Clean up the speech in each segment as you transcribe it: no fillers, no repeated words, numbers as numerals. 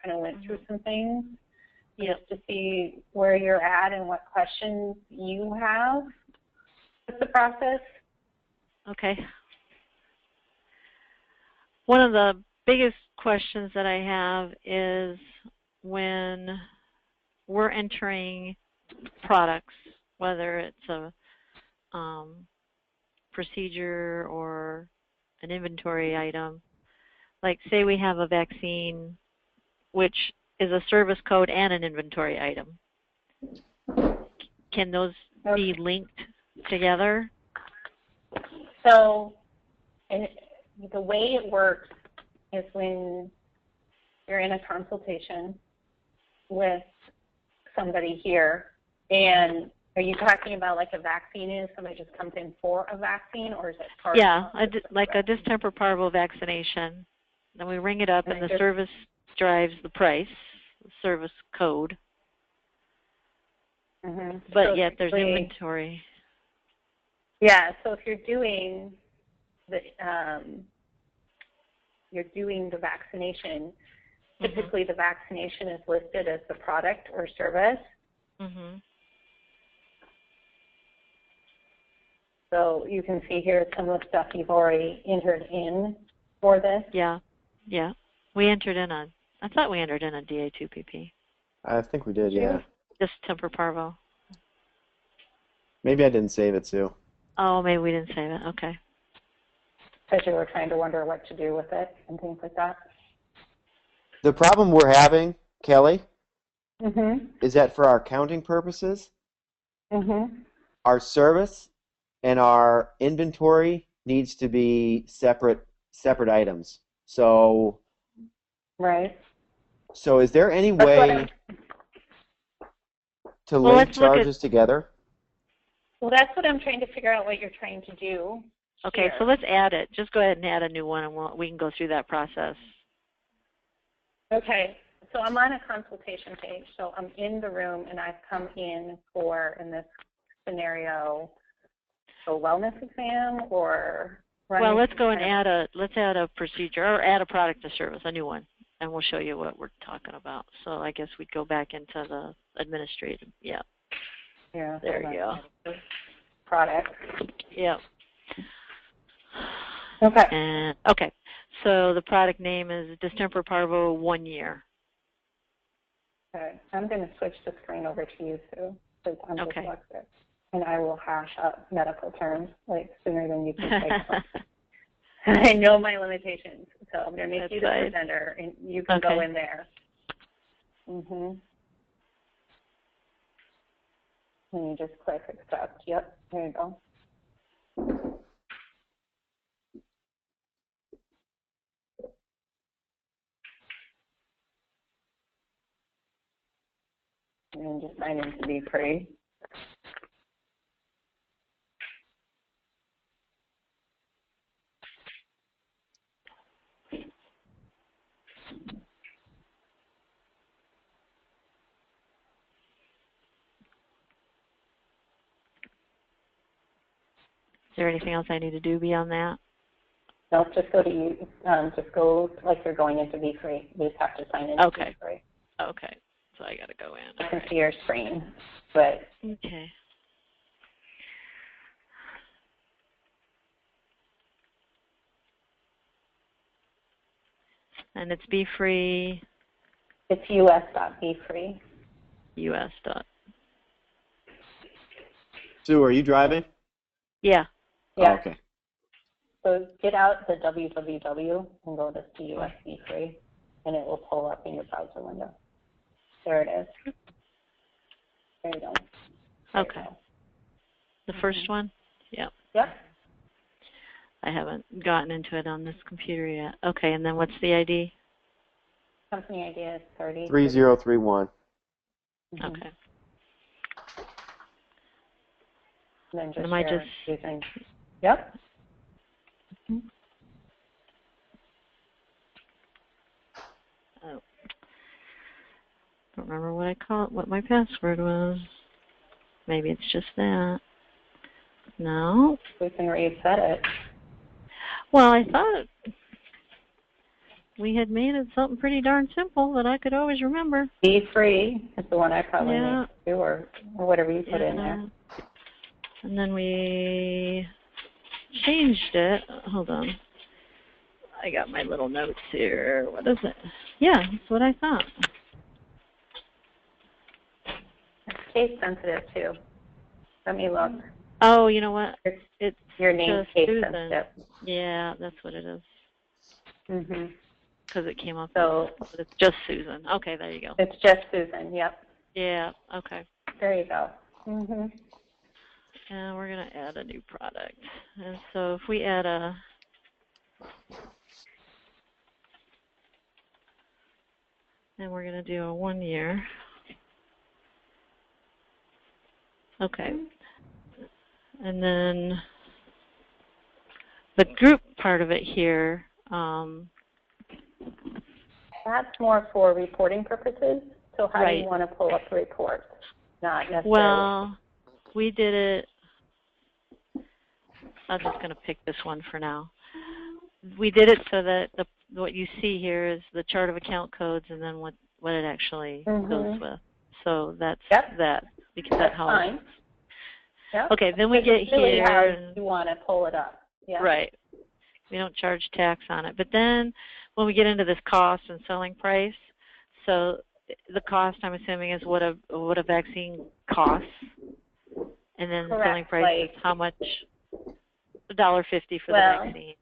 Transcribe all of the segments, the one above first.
kind of went through some things just to see where you're at and what questions you have with the process. Okay. One of the biggest questions that I have is when we're entering products, whether it's a procedure or an inventory item, like say we have a vaccine which is a service code and an inventory item. Can those be linked together? So and the way it works is when you're in a consultation with somebody here, and are you talking about like a vaccine is somebody just comes in for a vaccine, or is it part of like a distemper parvo vaccination. Then we ring it up, and the service drives the price, the service code. But so yet there's inventory. Yeah, so if you're doing the vaccination, typically the vaccination is listed as the product or service. So you can see here some of the stuff you've already entered in for this. Yeah. We entered in I thought we entered in a DA2PP. I think we did, yeah. Distemper parvo. Maybe I didn't save it, Sue. Oh, maybe we didn't save it. Okay. Because you were trying to wonder what to do with it and things like that. The problem we're having, Kelly, is that for our counting purposes, our service and our inventory needs to be separate items. So, So is there any way to link charges together? Well, that's what I'm trying to figure out what you're trying to do. Okay, here. so let's add it. Just go ahead and add a new one, and we can go through that process. Okay, so I'm on a consultation page. So I'm in the room, and I've come in in this scenario, a wellness exam or well, let's go and add a procedure or add a product or service, a new one, and we'll show you what we're talking about. So I guess we'd go back into the administrative. Yeah. Yeah. There you go. Product. Yeah. Okay. And okay. So the product name is Distemper Parvo 1 year. Okay. I'm going to switch the screen over to you, Sue, because I'm dyslexic. And I will hash up medical terms like sooner than you can say them. I know my limitations, so I'm going to make you the presenter, and you can go in there. And you just click accept. Yep, there you go. And then just sign into Beefree. Is there anything else I need to do beyond that? No, just go to you. Just go like you're going into Beefree. You just have to sign into Beefree. Okay. So I got to go in. I can see your screen, but okay. And it's Beefree. It's us.beefree. US. Sue, are you driving? Yeah. Yeah. Oh, okay. So get out the www and go to CUS Beefree, and it will pull up in your browser window. There it is. There you go. There okay. You go. The first one? Yeah. Yep. I haven't gotten into it on this computer yet. Okay, and then what's the ID? Company ID is 3031. Okay. And then just am I just using? Yep. Oh. Don't remember what my password was. Maybe it's just that. No. We can reset it. Well, I thought we had made it something pretty darn simple that I could always remember. Beefree is the one I probably Yeah. made too, or whatever you put in there. And then we changed it. Hold on. I got my little notes here. What is it? Yeah, that's what I thought. It's case sensitive too. Let me look. Oh, you know what? It's Your name's just case Susan. sensitive. Yeah, that's what it is. Mhm. Because it came up. So but it's just Susan. Okay, there you go. it's just Susan. Yep. Yeah. Okay. There you go. Mhm. And we're gonna add a new product. And so if we add a and we're going to do a 1 year. Okay. And then the group part of it here. That's more for reporting purposes. So how do you Right. want to pull up reports? Not necessarily. Well, we did it. I'm just going to pick this one for now. We did it so that what you see here is the chart of account codes and then what it actually goes with. So that's that, because that's how fine. Yep. Okay, then we get really here. How you want to pull it up. Yeah. Right. We don't charge tax on it. But then when we get into this cost and selling price, so the cost, I'm assuming, is what a vaccine costs. And then the selling price is how much, $1.50 for the vaccine.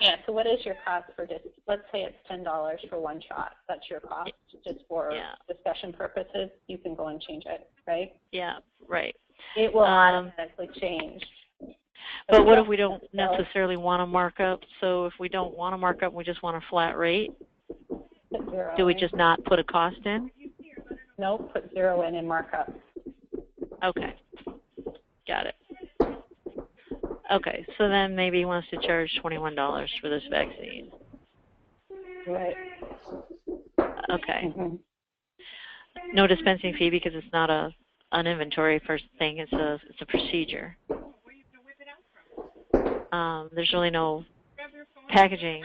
Yeah, so what is your cost for this? Let's say it's $10 for one shot. That's your cost, just for discussion purposes. You can go and change it, right? Yeah, right. It will automatically change. But what if we don't necessarily want to mark up? So if we don't want to mark up, we just want a flat rate, do we just not put a cost in? No, put 0 in and mark up. Okay, got it. Okay, so then maybe he wants to charge $21 for this vaccine. Right. Okay. No dispensing fee because it's not an inventory first thing. It's a procedure. There's really no packaging,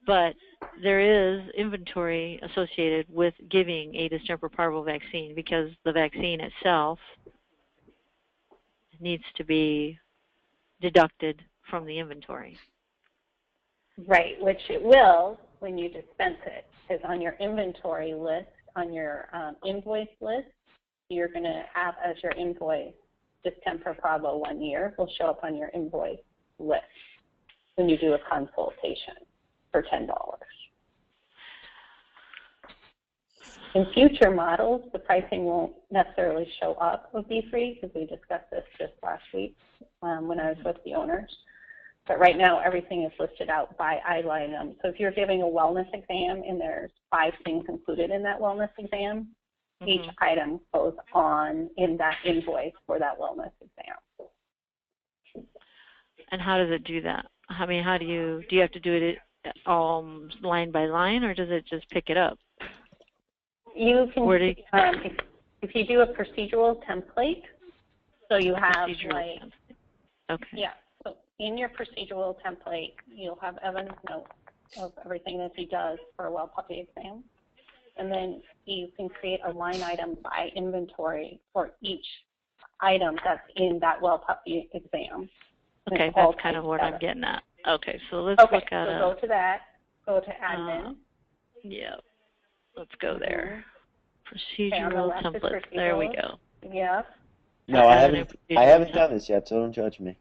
but there is inventory associated with giving a distemper parvo vaccine because the vaccine itself needs to be deducted from the inventory. Right, which it will when you dispense it, because on your inventory list, on your invoice list, you're going to have as your invoice distemper parvo 1 year will show up on your invoice list when you do a consultation for $10. In future models, the pricing won't necessarily show up with Beefree because we discussed this just last week when I was with the owners. But right now, everything is listed out by item. So if you're giving a wellness exam and there's 5 things included in that wellness exam, each item goes on in that invoice for that wellness exam. And how does it do that? I mean, how do you have to do it line by line, or does it just pick it up? You can, if you do a procedural template, so you have Okay. Yeah, so in your procedural template, you'll have Evan's notes of everything that he does for a well puppy exam. And then you can create a line item by inventory for each item that's in that well puppy exam. Okay, that's kind of what I'm getting at. Okay, so let's look at it. Go to that. Go to admin. Yeah, let's go there. Procedural template. There we go. Yeah. No, I haven't done this yet, so don't judge me.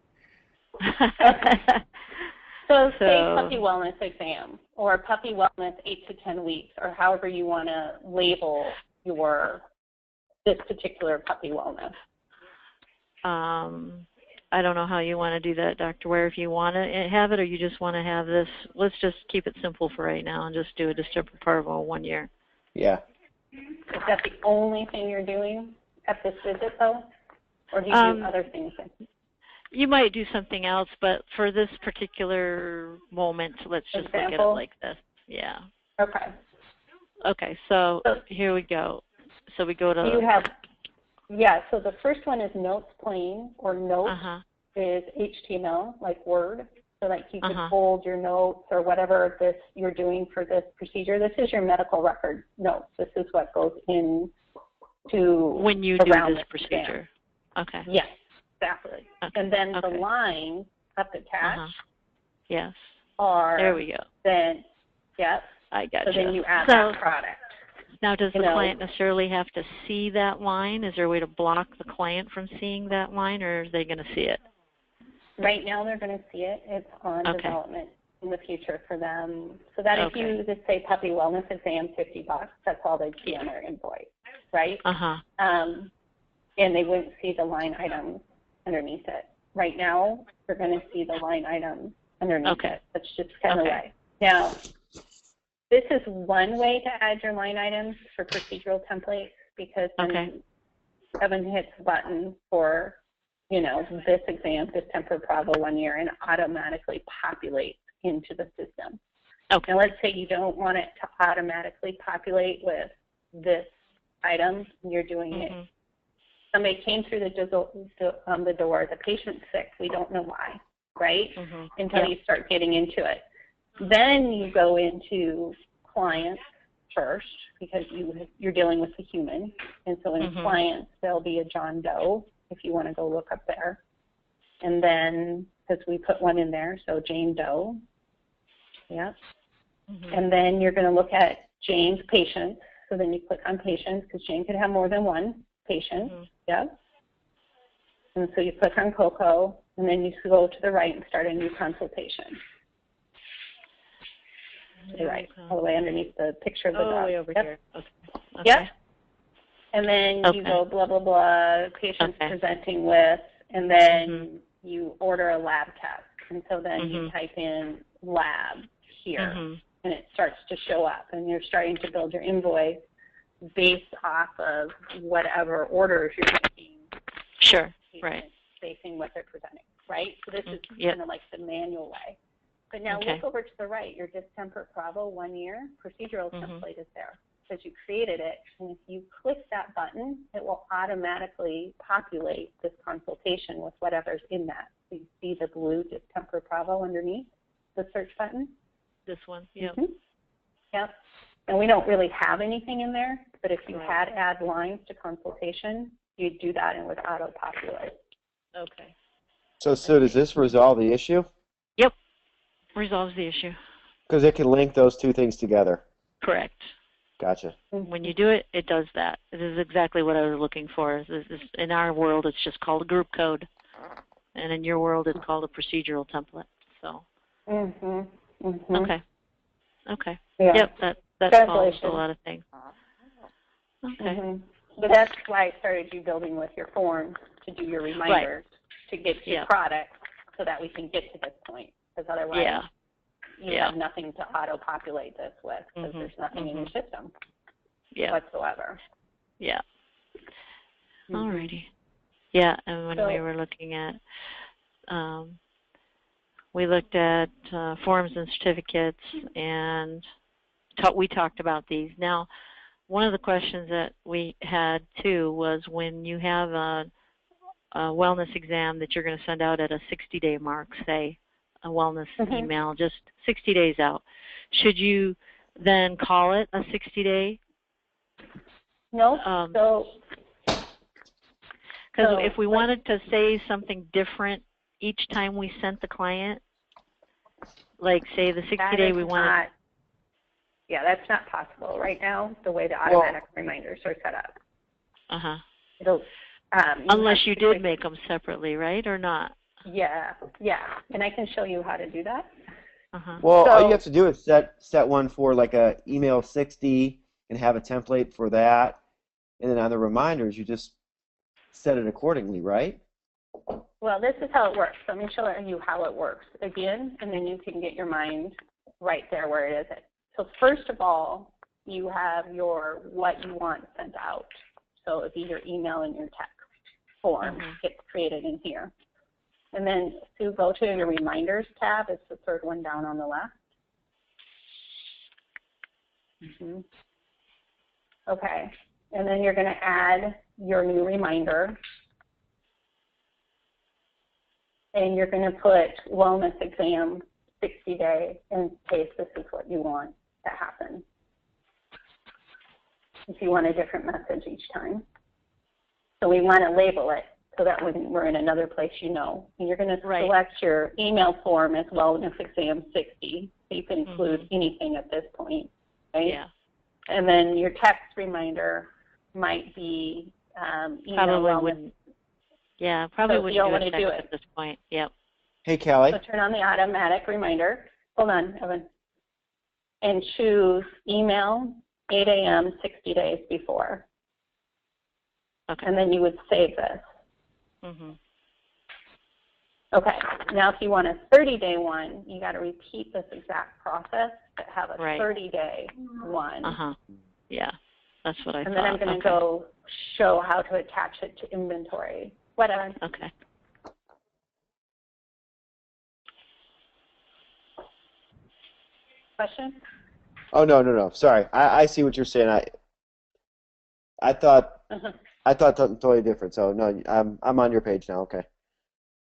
So say puppy wellness exam or puppy wellness 8 to 10 weeks, or however you want to label this particular puppy wellness. I don't know how you want to do that, Dr. Ware, if you want to have it or you just want to have this. Let's just keep it simple for right now and just do a distemper parvo 1 year. Yeah. Is that the only thing you're doing at this visit, though? Or do you do other things? You might do something else, but for this particular moment, let's just look at it like this. Yeah. Okay. Okay, so here we go. So we go to... You have, so the first one is notes plain, or notes is HTML, like Word. So like you could hold your notes or whatever you're doing for this procedure. This is your medical record notes. This is what goes in to when you do this procedure. Okay. Yes, exactly. Okay. And then the lines up attached yes. are there we go. Then I got you. So then you add that product. Now, does the client necessarily have to see that line? Is there a way to block the client from seeing that line, or are they going to see it? Right now, they're going to see it. It's on development in the future for them. So that if you just say puppy wellness exam, $50, that's all they'd see on their invoice, right? And they wouldn't see the line items underneath it. Right now, they're going to see the line items underneath it. That's just kind of way. Now, this is one way to add your line items for procedural templates, because then Evan hits a button for, this exam, this temper Bravo 1 year, and automatically populates into the system. Now, let's say you don't want it to automatically populate with this item, and you're doing it. Somebody came through the door, the patient's sick, we don't know why, right? Until you start getting into it. Then you go into clients first, because you're dealing with the human. And so in clients, there'll be a John Doe, if you want to go look up there. And then, because we put one in there, so Jane Doe. And then you're going to look at Jane's patients. So then you click on patients, because Jane could have more than one patient. And so you click on Coco, and then you go to the right and start a new consultation. To the right, all the way underneath the picture of the dog. All the way over here. Okay. And then you go blah, blah, blah, patients presenting with, and then you order a lab test. And so then you type in lab here, and it starts to show up. And you're starting to build your invoice based off of whatever orders you're making. Sure, right. Facing what they're presenting, right? So this is kind of like the manual way. But now look over to the right. Your Distemper Bravo 1 year procedural template is there, because you created it. And if you click that button, it will automatically populate this consultation with whatever's in that. So you see the blue Distemper Bravo underneath the search button? This one, yep. And we don't really have anything in there, but if you had add lines to consultation, you'd do that and it would auto-populate. Okay. So does this resolve the issue? Yep. Resolves the issue. Because it can link those two things together. Correct. Gotcha. When you do it, it does that. It is exactly what I was looking for. In our world, it's just called a group code. And in your world, it's called a procedural template. So. Okay. Okay. Yeah. Yep, that solves a lot of things. Okay. But that's why I started you building with your forms to do your reminders to get to your product, so that we can get to this point. Because otherwise, you have nothing to auto-populate this with, because there's nothing in your system whatsoever. Yeah. Alrighty. Yeah, and when we were looking at, we looked at forms and certificates, and we talked about these. Now, one of the questions that we had, too, was when you have a wellness exam that you're going to send out at a 60-day mark, say, a wellness email, just 60 days out, should you then call it a 60-day? No. Because if we wanted to say something different each time we sent the client, like, say, the 60-day we wanted. Yeah, that's not possible right now, the way the automatic reminders are set up. It'll, unless you did make them separately, right, or not? Yeah, and I can show you how to do that. Well, all you have to do is set one for like a email 60 and have a template for that, and then on the reminders, you just set it accordingly, right? Well, this is how it works. Let me show you how it works again, and then you can get your mind right there where it is. So first of all, you have your what you want sent out. So it'd be your email and your text form gets created in here. And then Sue, go to your reminders tab. It's the third one down on the left. Okay. And then you're going to add your new reminder. and you're going to put wellness exam 60 day in case this is what you want to happen. If you want a different message each time. So we want to label it so that when we're in another place, you know. And you're going to select your email form as wellness exam 60. So you can include anything at this point, right? Yeah. And then your text reminder might be probably wouldn't. Yeah, probably so wouldn't do it at this point. Yep. Hey, Callie. So turn on the automatic reminder. Hold on, Evan. And choose email 8 a.m. 60 days before. Okay. And then you would save this. Okay. Now, if you want a 30-day one, you got to repeat this exact process but have a 30-day one. Yeah, that's what I thought. And then I'm going to go show how to attach it to inventory. What, Evan? Okay. Question? Oh, no. Sorry. I see what you're saying. I thought something totally different. So no, I'm on your page now. Okay.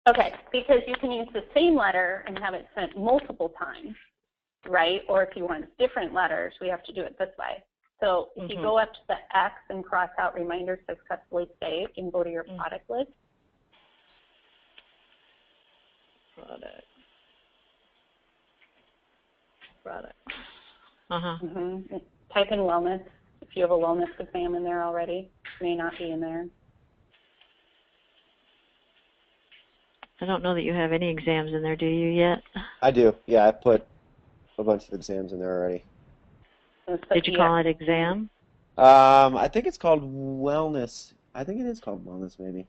Okay, because you can use the same letter and have it sent multiple times, right? Or if you want different letters, we have to do it this way. So if you go up to the X and cross out reminder successfully saved and go to your product list. Product. Type in wellness. If you have a wellness exam in there already, it may not be in there. I don't know that you have any exams in there, do you yet? I do. Yeah, I put a bunch of exams in there already. Did you call it exam? I think it's called wellness. I think it is called wellness, maybe.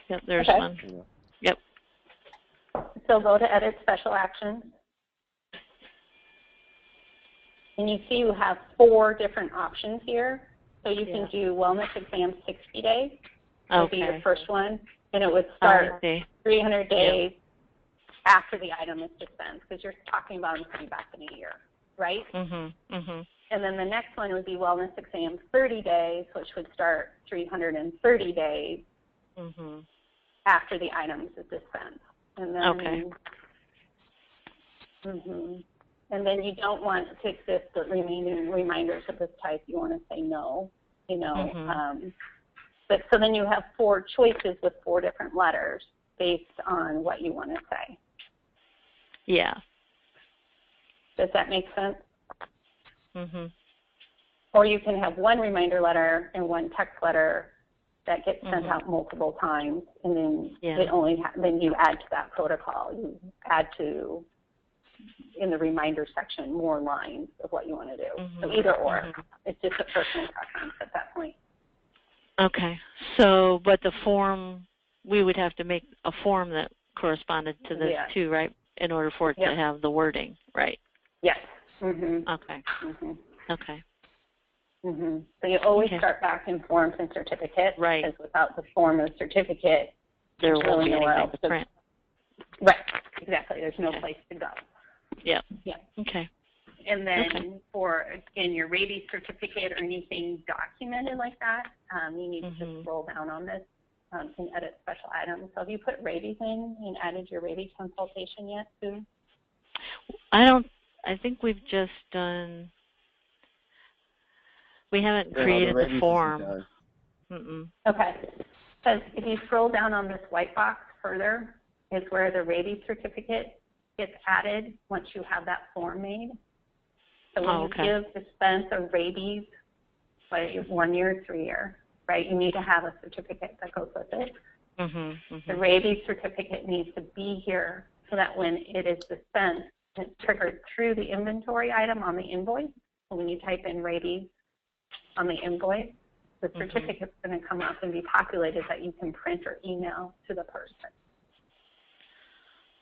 Yep, there's one. Yep. So go to Edit Special Actions. And you see you have 4 different options here. So you can do Wellness Exam 60 days. That would be your first one. And it would start 300 days after the item is dispensed, because you're talking about them coming back in a year, right? And then the next one would be Wellness Exam 30 days, which would start 330 days after the items is dispensed. And then, and then you don't want to exist the remaining reminders of this type. You want to say no, you know. But so then you have 4 choices with 4 different letters based on what you want to say. Yeah. Does that make sense? Or you can have 1 reminder letter and 1 text letter that gets sent out multiple times, and then it only then you add to that protocol. You add to, in the reminder section, more lines of what you want to do. So either or. It's just a personal preference at that point. Okay. So, but the form, we would have to make a form that corresponded to this too, right? In order for it to have the wording, right? Yes. Okay. Okay. So you always start back in forms and certificates. Right. Because without the form or certificate, there won't be anything to print. Right. Exactly. There's no place to go. Yeah. Yeah. Okay. And then for, again, your rabies certificate or anything documented like that, you need to scroll down on this and edit special items. So have you put rabies in and added your rabies consultation yet, Sue? I think we've just done, we haven't created the form. Okay. Because if you scroll down on this white box further, is where the rabies certificate gets added once you have that form made. So when you give dispense of rabies, whether 1 year or 3 year, right, you need to have a certificate that goes with it. The rabies certificate needs to be here so that when it is dispensed, it's triggered through the inventory item on the invoice. So when you type in rabies on the invoice, the certificate's going to come up and be populated that you can print or email to the person.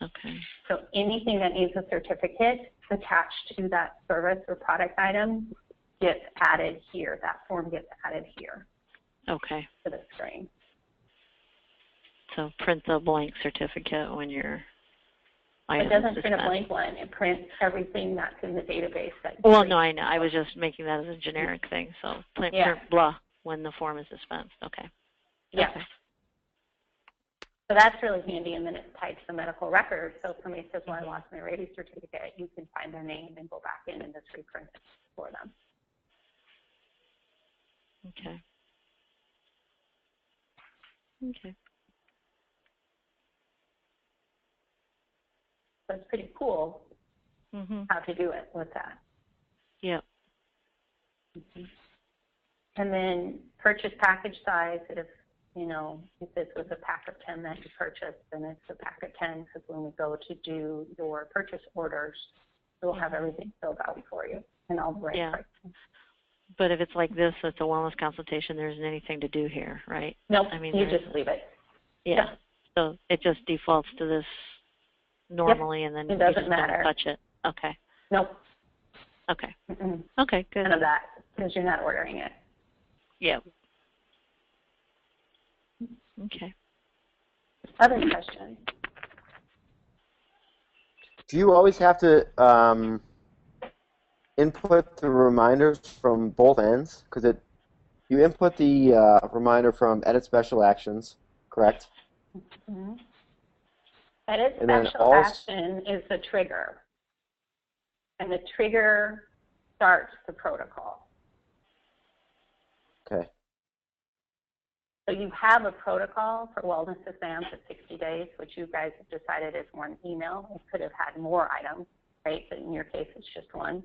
Okay. So anything that needs a certificate attached to that service or product item gets added here. That form gets added here. Okay. To the screen. So print the blank certificate when you're. It doesn't print a blank one. It prints everything that's in the database. Well, no, I know. I was just making that as a generic thing. So print blah when the form is dispensed. Okay. Yeah. Okay. So that's really handy, and then it's tied to the medical record. So if somebody says, well, I lost my rabies certificate, you can find their name and go back in and just reprint it for them. Okay. Okay. So it's pretty cool how to do it with that. Yep. And then purchase package size, if, you know, if this was a pack of 10 that you purchased, then it's a pack of 10, because when we go to do your purchase orders, we'll have everything filled out for you and all the right prices. But if it's like this, it's a wellness consultation, there isn't anything to do here, right? Nope, I mean, you just leave it. Yeah. So it just defaults to this normally, and then it you doesn't just matter. don't touch it. Okay. Nope. Okay. Mm-mm. Okay, good. None of that, because you're not ordering it. Yep. Okay. Other questions? Do you always have to input the reminders from both ends? Because you input the reminder from Edit Special Actions, correct? Mm-hmm. Edit And then Special Action is the trigger, and the trigger starts the protocol. Okay. So you have a protocol for wellness exams at 60 days, which you guys have decided is one email. It could have had more items, right? But in your case, it's just one.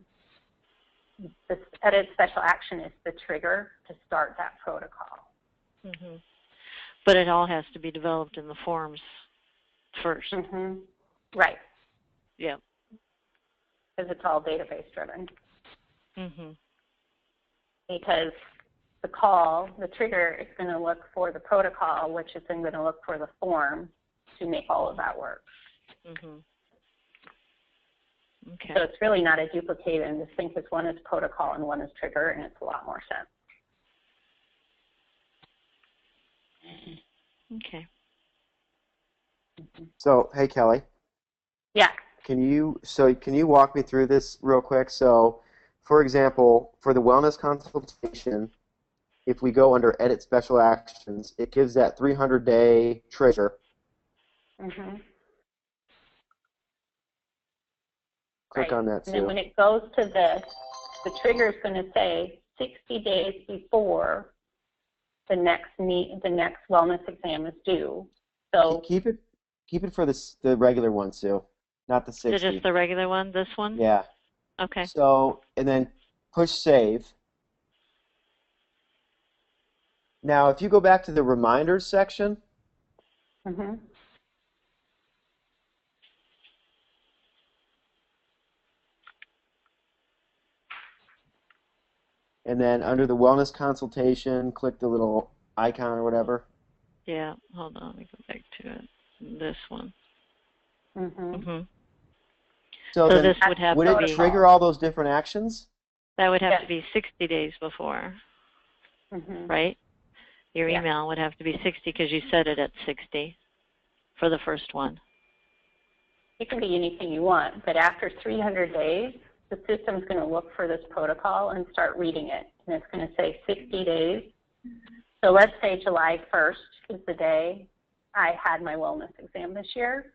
The Edit Special Action is the trigger to start that protocol. But it all has to be developed in the forms first. Right. Yeah. Because it's all database driven. Because the call, the trigger, is going to look for the protocol, which is then going to look for the form to make all of that work. Okay. So it's really not a duplicate and distinct, because one is protocol and one is trigger, and it's a lot more sense. Okay. So, hey, Kelly. Yeah. Can you walk me through this real quick? So, for example, for the wellness consultation, if we go under Edit Special Actions, it gives that 300-day trigger. Click on that, Sue. And then when it goes to this, the trigger is going to say 60 days before the next wellness exam is due. So keep it for the regular one, Sue, not the 60. Just the regular one, this one? Yeah. Okay. So, and then push save. Now, if you go back to the reminders section, and then under the wellness consultation, click the little icon or whatever. Yeah, hold on, let me go back to it. This one. So then this would have would to it be, trigger all those different actions? that would have to be 60 days before, right? Your email would have to be 60 because you set it at 60 for the first one. It can be anything you want, but after 300 days, the system's going to look for this protocol and start reading it. And it's going to say 60 days. So let's say July 1st is the day I had my wellness exam this year.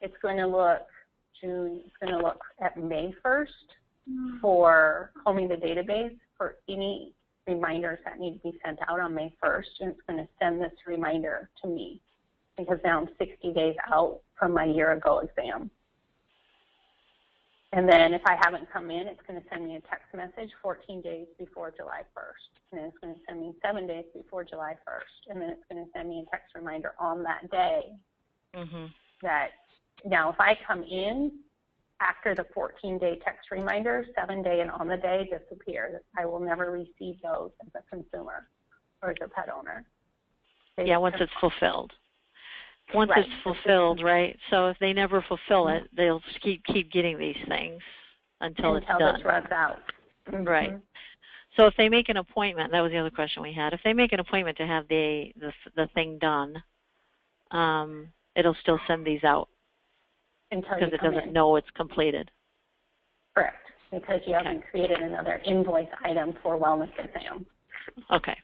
It's going to look at May 1st for combing the database for any reminders that need to be sent out on May 1st, and it's going to send this reminder to me because now I'm 60 days out from my year ago exam. And then if I haven't come in, it's going to send me a text message 14 days before July 1st. And then it's going to send me 7 days before July 1st. And then it's going to send me a text reminder on that day that now if I come in after the 14-day text reminder, 7-day and on the day disappear. I will never receive those as a consumer or as a pet owner. Once it's fulfilled. Once it's fulfilled, right? So if they never fulfill it, they'll keep getting these things until it's done. This runs out. Right. So if they make an appointment, that was the other question we had. If they make an appointment to have the thing done, it'll still send these out because it doesn't know it's completed. Correct, because you haven't created another invoice item for wellness exam. Okay.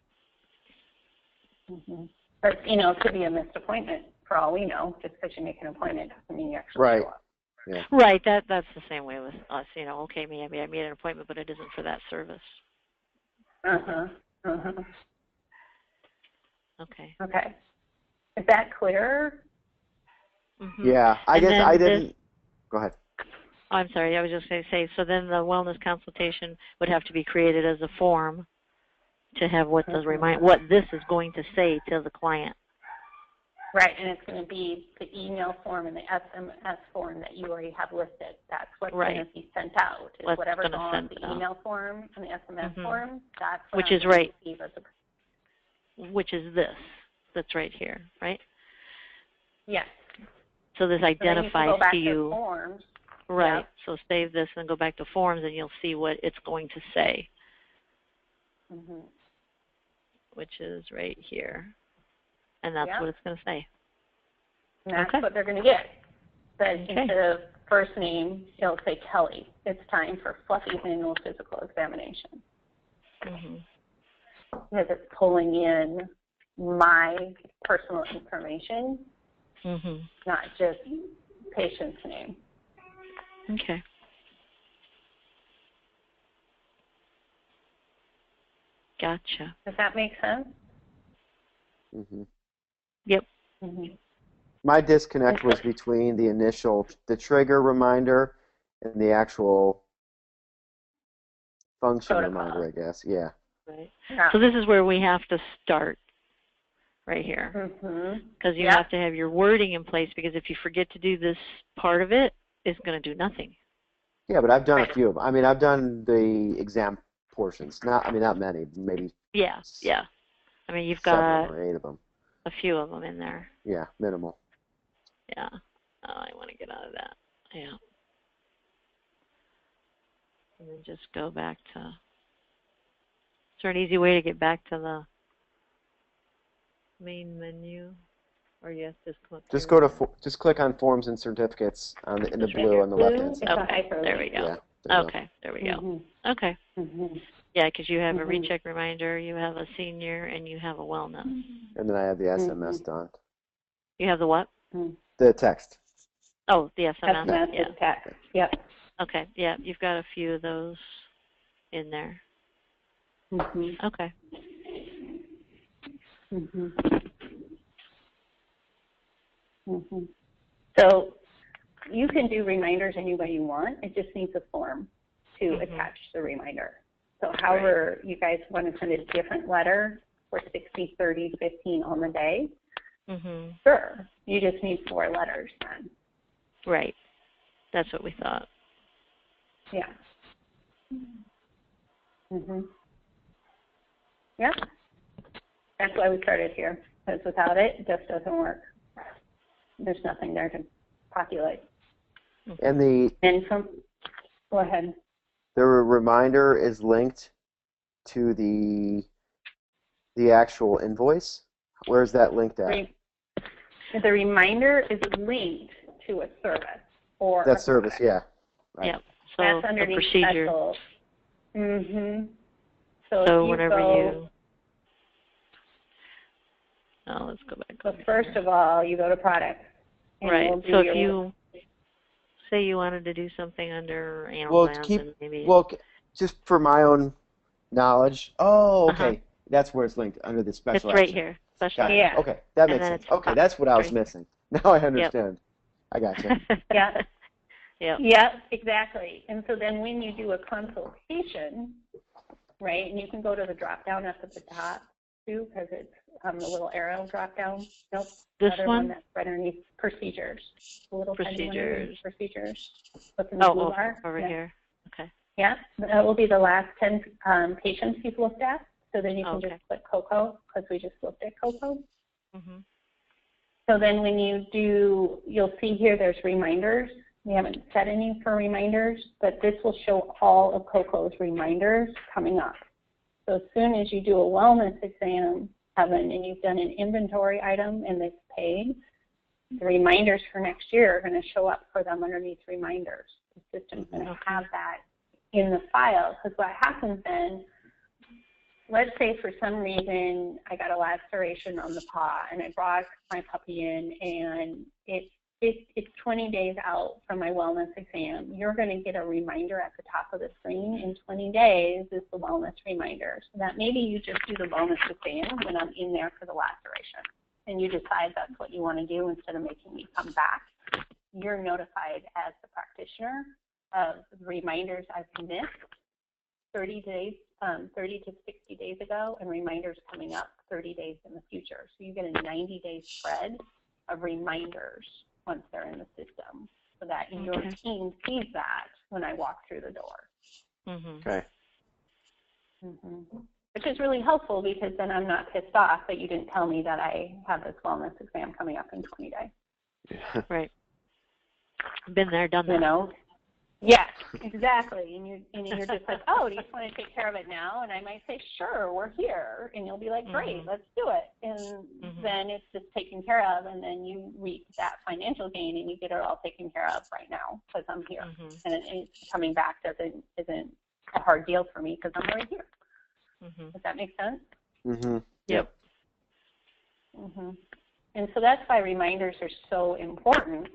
But, it could be a missed appointment. for all we know. Just because you make an appointment doesn't mean you actually Right. show up. Yeah. Right. That's the same way with us. You know, okay, maybe I made an appointment, but it isn't for that service. Okay. Okay. Is that clear? Yeah. I guess I didn't. Go ahead. I'm sorry. I was just going to say. So then the wellness consultation would have to be created as a form to have what what this is going to say to the client. Right, and it's going to be the email form and the SMS form that you already have listed. That's what's going to be sent out. Is whatever's on the email form and the SMS form, that's what which is right. Which is this that's right here, right? Yes. So this identifies so to you. Forms. Right. Yep. So save this and go back to forms, and you'll see what it's going to say, which is right here. And that's what it's going to say. And that's what they're going to get. But instead of first name, it'll say Kelly. It's time for Fluffy's annual physical examination. Because it's pulling in my personal information, not just patient's name. Okay. Gotcha. Does that make sense? Yep. My disconnect was between the trigger reminder and the actual function reminder, I guess. Yeah. Right. So this is where we have to start, right here. Because you have to have your wording in place, because if you forget to do this part of it, it's going to do nothing. Yeah, but I've done a few of them. I mean, I've done the exam portions. Not many, maybe. Yeah. I mean, you've 7 got or 8 of them. A few of them in there. Yeah, minimal. Yeah. Oh, I want to get out of that. Yeah. And then just go back to. Is there an easy way to get back to the main menu? Or yes, just click on forms and certificates in the blue on the left hand side. Okay, there we go. Yeah, there we go. Okay. Yeah, because you have a recheck reminder, you have a senior, and you have a wellness. And then I have the SMS done. You have the what? The text. Oh, the SMS. SMS is text. Yep. Okay. Yeah, you've got a few of those in there. Okay. So you can do reminders any way you want. It just needs a form to attach the reminder. So however you guys want to send a different letter for 60, 30, 15 on the day, sure. You just need 4 letters then. Right. That's what we thought. Yeah. Yep. That's why we started here, because without it, it just doesn't work. There's nothing there to populate. Go ahead. The reminder is linked to the actual invoice. Where is that linked at? The reminder is linked to a service or that service. Yeah. Right. Yep. So that's underneath procedure. Special. So whenever you. Oh, let's go back. So first of all, you go to products. Right. So if you say you wanted to do something under animal plans, and maybe. Well, just for my own knowledge. Oh, okay. That's where it's linked under the special. It's right here. Special. Yeah. Okay, that makes sense. Okay, that's what I was missing. Now I understand. I got you. Yeah. Yeah, exactly. And so then when you do a consultation, right, and you can go to the drop down up at the top too, because it's the little arrow drop down. Nope. This one that's right underneath procedures. The little procedures. What's in the blue bar? Over here. Okay. Yeah, that will be the last 10 patients you've looked at. So then you can just click COCO, because we just looked at COCO. So then when you do, you'll see here there's reminders. We haven't set any for reminders, but this will show all of COCO's reminders coming up. So as soon as you do a wellness exam, Evan, and you've done an inventory item and it's paid, the reminders for next year are going to show up for them underneath reminders. The system's going to have that in the file, because what happens then, let's say for some reason I got a laceration on the paw and I brought my puppy in and it's 20 days out from my wellness exam. You're going to get a reminder at the top of the screen. In 20 days is the wellness reminder. So that maybe you just do the wellness exam when I'm in there for the laceration. And you decide that's what you want to do instead of making me come back. You're notified as the practitioner of reminders I've missed 30 to 60 days ago and reminders coming up 30 days in the future. So you get a 90-day spread of reminders once they're in the system so that your team sees that when I walk through the door. Okay. Which is really helpful because then I'm not pissed off that you didn't tell me that I have this wellness exam coming up in 20 days. Right. Been there, done that. You know? Yes, exactly. And you're just like, oh, do you just want to take care of it now? And I might say, sure, we're here. And you'll be like, great, let's do it. And then it's just taken care of, and then you reap that financial gain, and you get it all taken care of right now because I'm here. And it's coming back isn't a hard deal for me because I'm already here. Does that make sense? Yep. And so that's why reminders are so important,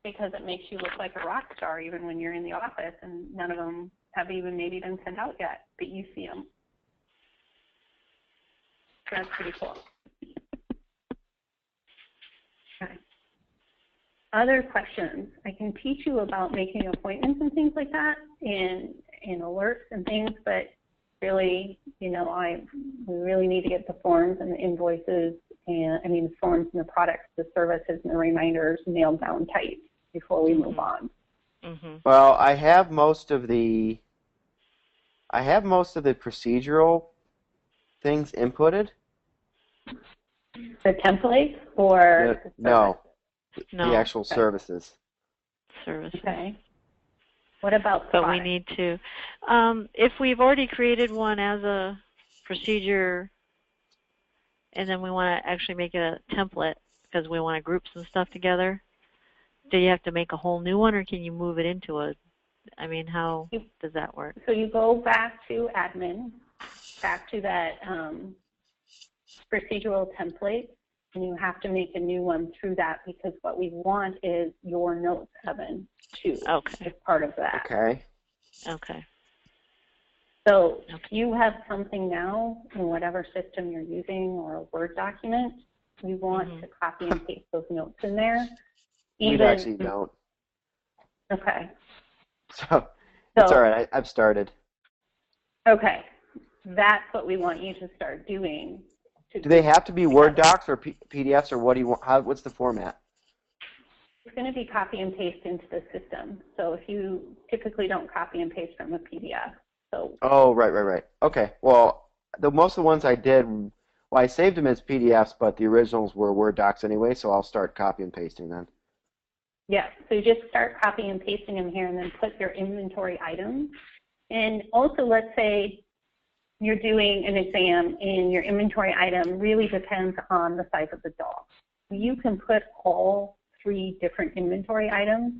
because it makes you look like a rock star even when you're in the office and none of them have even maybe been sent out yet, but you see them. So that's pretty cool. Okay. Other questions? I can teach you about making appointments and things like that and alerts and things, but really, you know, we really need to get the forms and the invoices and, the forms and the products, the services and the reminders nailed down tight before we move on. Well, I have most of the procedural things inputted. The templates or no, the actual services. Okay. What about but we need to, if we've already created one as a procedure and then we want to actually make it a template because we want to group some stuff together, do you have to make a whole new one or can you move it into how does that work? So you go back to admin, back to that procedural template, and you have to make a new one through that because what we want is your notes, Evan, too, as part of that. Okay. So you have something now in whatever system you're using or a Word document, you want to copy and paste those notes in there. We actually don't. Okay. So it's all right. I've started. Okay. That's what we want you to start doing. Do they have to be Word docs or PDFs, or what do you want? What's the format? It's going to be copy and paste into the system. So if you typically don't copy and paste from a PDF. So. Oh, right. Okay. Well, most of the ones I did, I saved them as PDFs, but the originals were Word docs anyway, so I'll start copy and pasting then. Yeah, so you just start copying and pasting them here and then put your inventory items. And also, let's say you're doing an exam and your inventory item really depends on the size of the dog. You can put all 3 different inventory items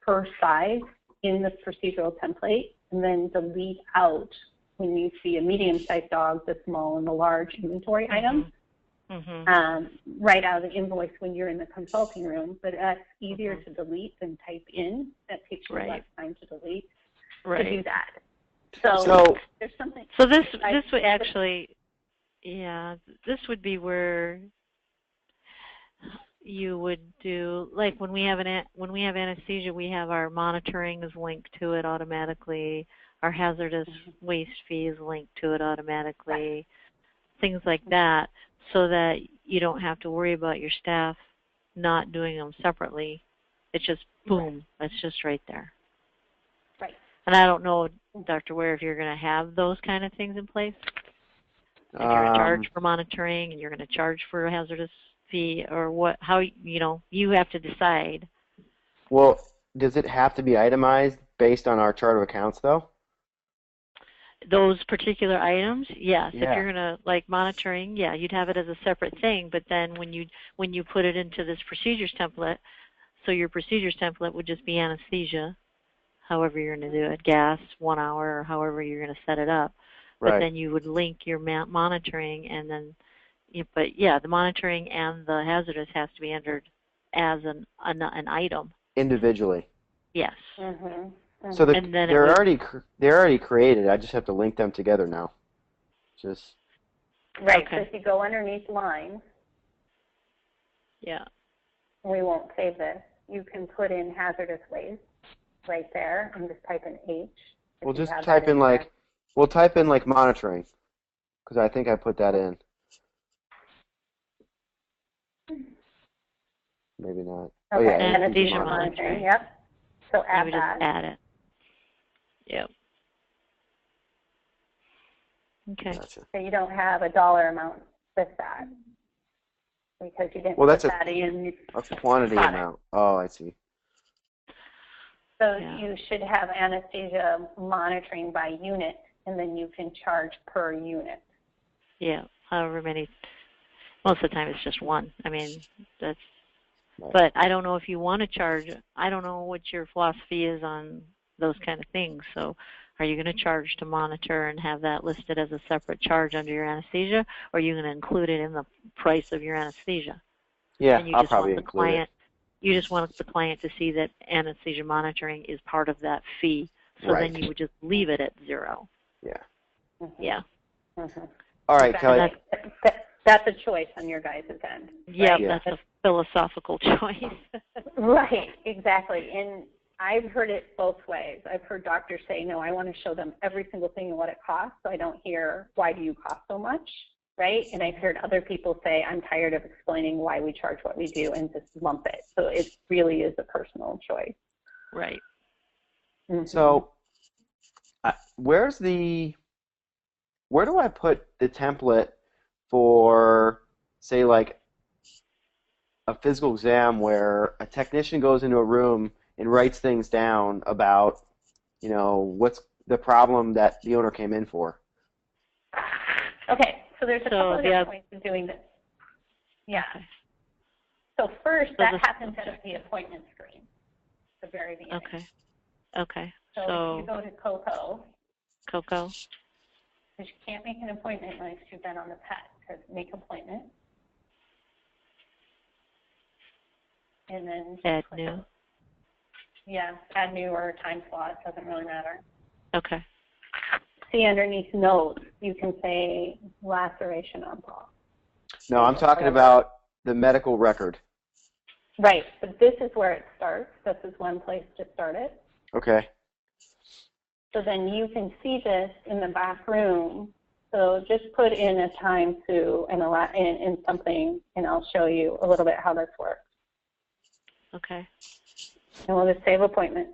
per size in this procedural template and then delete out when you see a medium-sized dog, the small and the large inventory items. Right out of the invoice when you're in the consulting room, but that's easier to delete than type in. That takes you less time to delete to do that. So there's something. So this would actually, this would be where you would do, like when we have anesthesia, we have our monitoring is linked to it automatically. Our hazardous waste fee is linked to it automatically. Things like that. So that you don't have to worry about your staff not doing them separately. It's just, boom, it's just right there. Right. And I don't know, Dr. Ware, if you're going to have those kind of things in place. If you're going to charge for monitoring and you're going to charge for a hazardous fee or you have to decide. Well, does it have to be itemized based on our chart of accounts, though? Those particular items, yes. If you're gonna monitoring, you'd have it as a separate thing. But then when you put it into this procedures template, so your procedures template would just be anesthesia, however you're gonna do it, gas, 1 hour, or however you're gonna set it up. but Right. then you would link your monitoring, and then, but yeah, the monitoring and the hazardous has to be entered as an item. Individually. Yes. So And then they're already created. I just have to link them together now. Just Right. Okay. So if you go underneath lines, yeah. we won't save this. You can put in hazardous waste right there and just type in H. we'll just type in like monitoring, because I think I put that in. Maybe not. Oh Okay. yeah, Anesthesia monitoring. Yep. So add Maybe that. just add it. Yep. Okay. Gotcha. So you don't have a dollar amount with that because you didn't Well, put that's that in. a quantity product. amount. Oh, I see. So Yeah. you should have anesthesia monitoring by unit, and then you can charge per unit. Yeah. However many. Most of the time, it's just one. I mean, that's. Right. But I don't know if you want to charge. I don't know what your philosophy is on those kind of things. So, are you going to charge to monitor and have that listed as a separate charge under your anesthesia, or are you going to include it in the price of your anesthesia? Yeah, And you I'll just probably want the include client. You just want the client to see that anesthesia monitoring is part of that fee. So Right. then you would just leave it at 0. Yeah. Yeah. All right, Kelly. That's a choice on your guys' end. Yeah, right? that's a philosophical choice. Right, exactly. And I've heard it both ways. I've heard doctors say, no, I want to show them every single thing and what it costs, so I don't hear, why do you cost so much, right? And I've heard other people say, I'm tired of explaining why we charge what we do and just lump it. So it really is a personal choice. Right. So, where do I put the template for, say, like a physical exam where a technician goes into a room and writes things down about, what's the problem that the owner came in for? Okay, so there's a couple of different yeah. ways of doing this. Yeah. So first, that happens at the appointment screen, the very beginning. Okay. So if you go to Coco, because you can't make an appointment unless you've been on the pet, to make appointment. And then add new. Yeah, add new or time slot, doesn't really matter. Okay. See underneath notes, you can say laceration on paw. No, I'm talking about the medical record. Right, but this is where it starts. This is one place to start it. Okay. So then you can see this in the back room. So just put in a time to in something, and I'll show you a little bit how this works. Okay. And we'll just save appointment.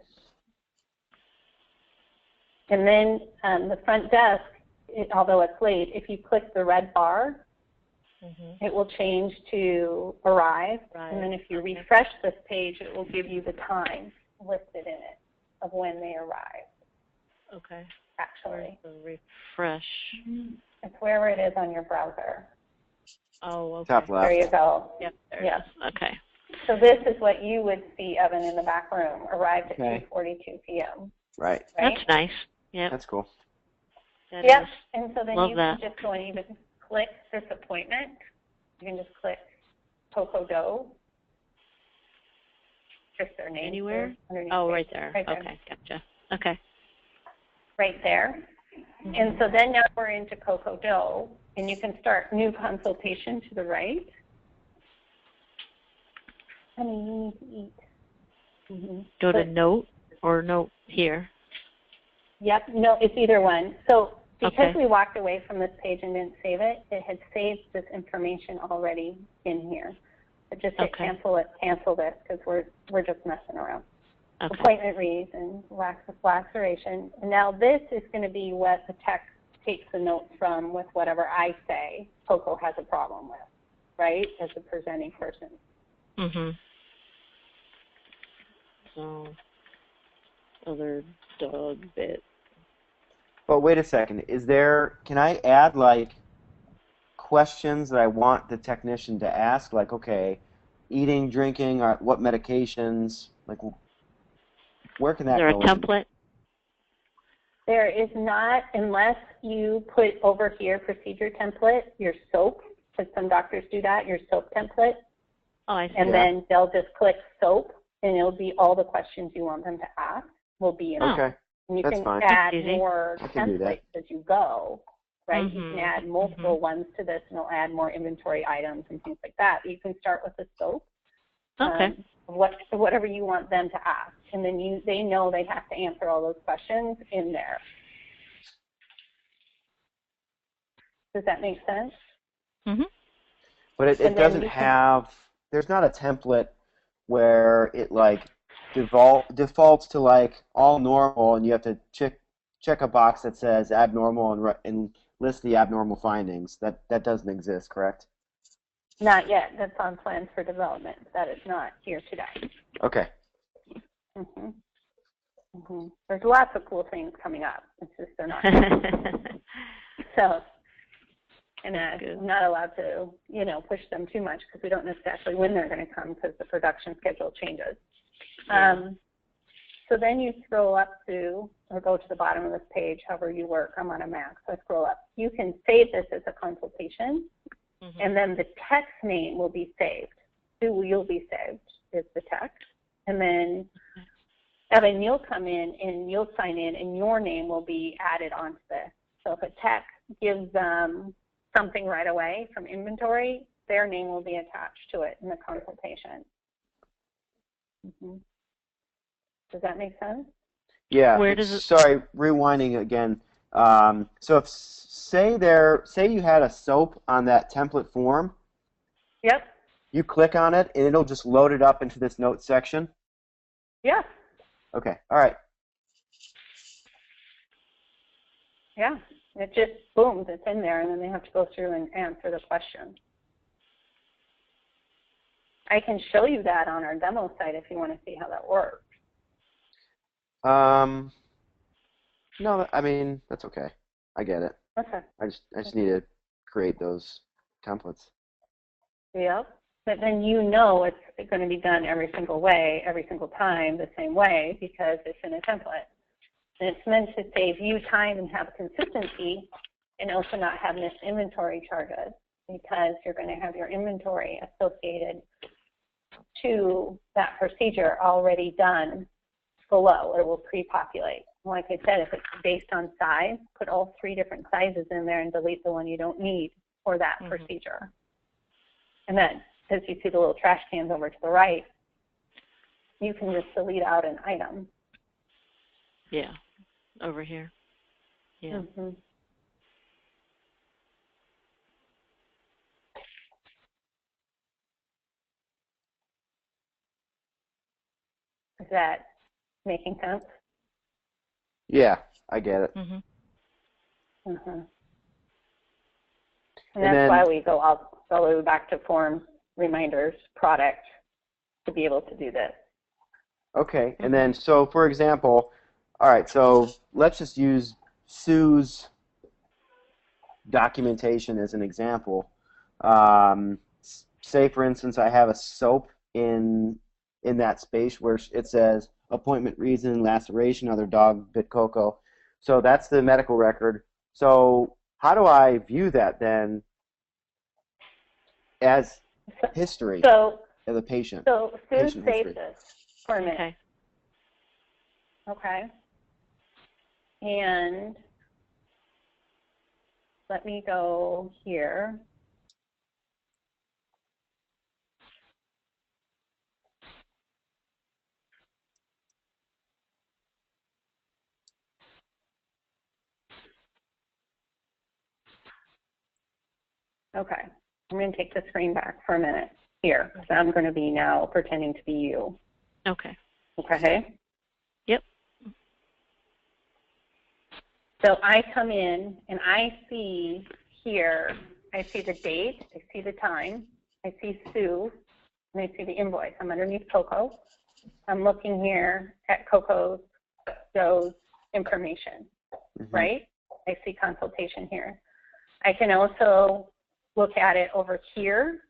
And then the front desk, although it's late, if you click the red bar, it will change to arrive. Right. And then if you refresh this page, it will give you the time listed in it of when they arrive. Okay. Actually, Refresh. it's wherever it is on your browser. Oh, okay. Top left. There you go. Yep. There Yes. it is. Okay. So this is what you would see, Evan, in the back room. Arrived at 2:42 p.m. Right. Right? That's nice. Yep. That's cool. That Yep. is. And so then Love you that. can just go and even click this appointment. You can just click Coco Doe. Just their name. Anywhere? Underneath Oh, it. right there. Right there. Okay. Gotcha. Okay. Right there. And so then now we're into Coco Doe, and you can start new consultation to the right. Honey, you need to eat. Go to note or note here. Yep, no, it's either one. So because Okay. we walked away from this page and didn't save it, it had saved this information already in here. But just hit cancel this, because we're just messing around. Okay. Appointment reads and laceration. And now this is going to be what the text takes the notes from with whatever I say Coco has a problem with, right, as a presenting person. So, other dog bit. But wait a second. Can I add, like, questions that I want the technician to ask? Like, okay, eating, drinking, or what medications? Like, where can that go? Is there a template? There is not, unless you put over here, procedure template, your SOAP, because some doctors do that, your SOAP template. Oh, I see. And then they'll just click SOAP, and it'll be all the questions you want them to ask will be in Okay. there. And you That's can fine. add That's easy. more I can do that. templates as you go, right? You Mhm. can add multiple ones to this, and it'll add more inventory items and things like that. But you can start with the SOAP. Okay. Whatever you want them to ask. And then they know they have to answer all those questions in there. Does that make sense? Mhm. But it doesn't have, there's not a template where it like defaults to like all normal, and you have to check a box that says abnormal and list the abnormal findings. That doesn't exist, correct? Not yet. That's on plans for development. That is not here today. Okay. There's lots of cool things coming up. It's just they're not. So, and I'm not allowed to, push them too much because we don't know exactly when they're going to come because the production schedule changes. Yeah. So then you scroll up to, or go to the bottom of this page, however you work. I'm on a Mac, so I scroll up. You can save this as a consultation, and then the text name will be saved. Who you'll be saved is the text. And then, Evan, you'll come in and you'll sign in, and your name will be added onto this. So if a text gives them something right away from inventory, their name will be attached to it in the consultation. Does that make sense? Yeah. Where does it? Sorry, rewinding again. So if say you had a SOAP on that template form. Yep. You click on it, and it'll just load it up into this notes section. Yeah. Okay. All right. Yeah. It just booms. It's in there, and then they have to go through and answer the question. I can show you that on our demo site if you want to see how that works. No, I mean that's okay. I get it. Okay. I just need to create those templates. Yep. But then it's going to be done every single way, every single time, the same way because it's in a template. And it's meant to save you time and have consistency, and also not have missed inventory charges because you're going to have your inventory associated to that procedure already done below. It will pre-populate. Like I said, if it's based on size, put all 3 different sizes in there and delete the one you don't need for that procedure. And then, as you see the little trash cans over to the right, you can just delete out an item. Yeah, over here. Yeah. Is that making sense? Yeah, I get it. And that's why we go all the way back to form, reminders, product, to be able to do this. Okay, and then so for example, all right, so let's just use Sue's documentation as an example. Say for instance, I have a SOAP in that space where it says appointment reason, laceration, other dog bit Coco. So that's the medical record. So how do I view that then as history as a patient? So Sue Patient saves history. this for a minute. Okay. And let me go here. Okay. I'm going to take the screen back for a minute here because I'm going to be now pretending to be you. Okay. Okay? Yep. So I come in and I see here, I see the date, I see the time, I see Sue, and I see the invoice. I'm underneath Coco. I'm looking here at Coco's, Joe's information, right? I see consultation here. I can also look at it over here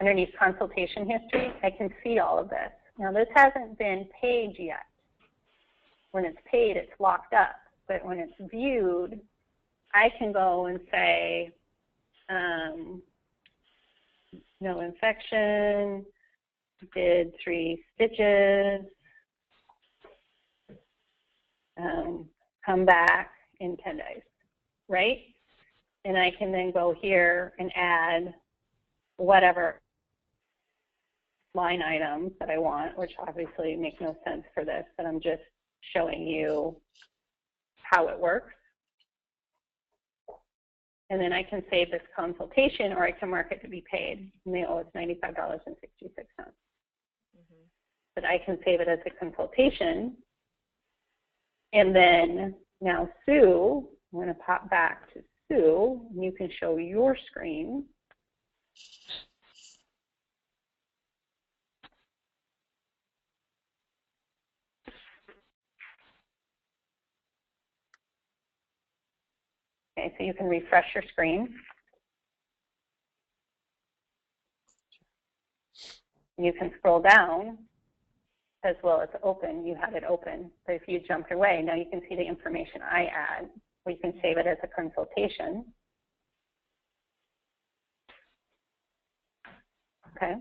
underneath consultation history. I can see all of this. Now this hasn't been paid yet. When it's paid, it's locked up. But when it's viewed, I can go and say, no infection, did 3 stitches, come back in 10 days, right? And I can then go here and add whatever line items that I want, which obviously make no sense for this, but I'm just showing you how it works. And then I can save this consultation, or I can mark it to be paid, and they owe us $95.66. But I can save it as a consultation. And then now Sue, I'm going to pop back to Sue, and you can show your screen. Okay, so you can refresh your screen. You can scroll down as well as open. You had it open. So if you jumped away, now you can see the information I add, or you can save it as a consultation. Okay.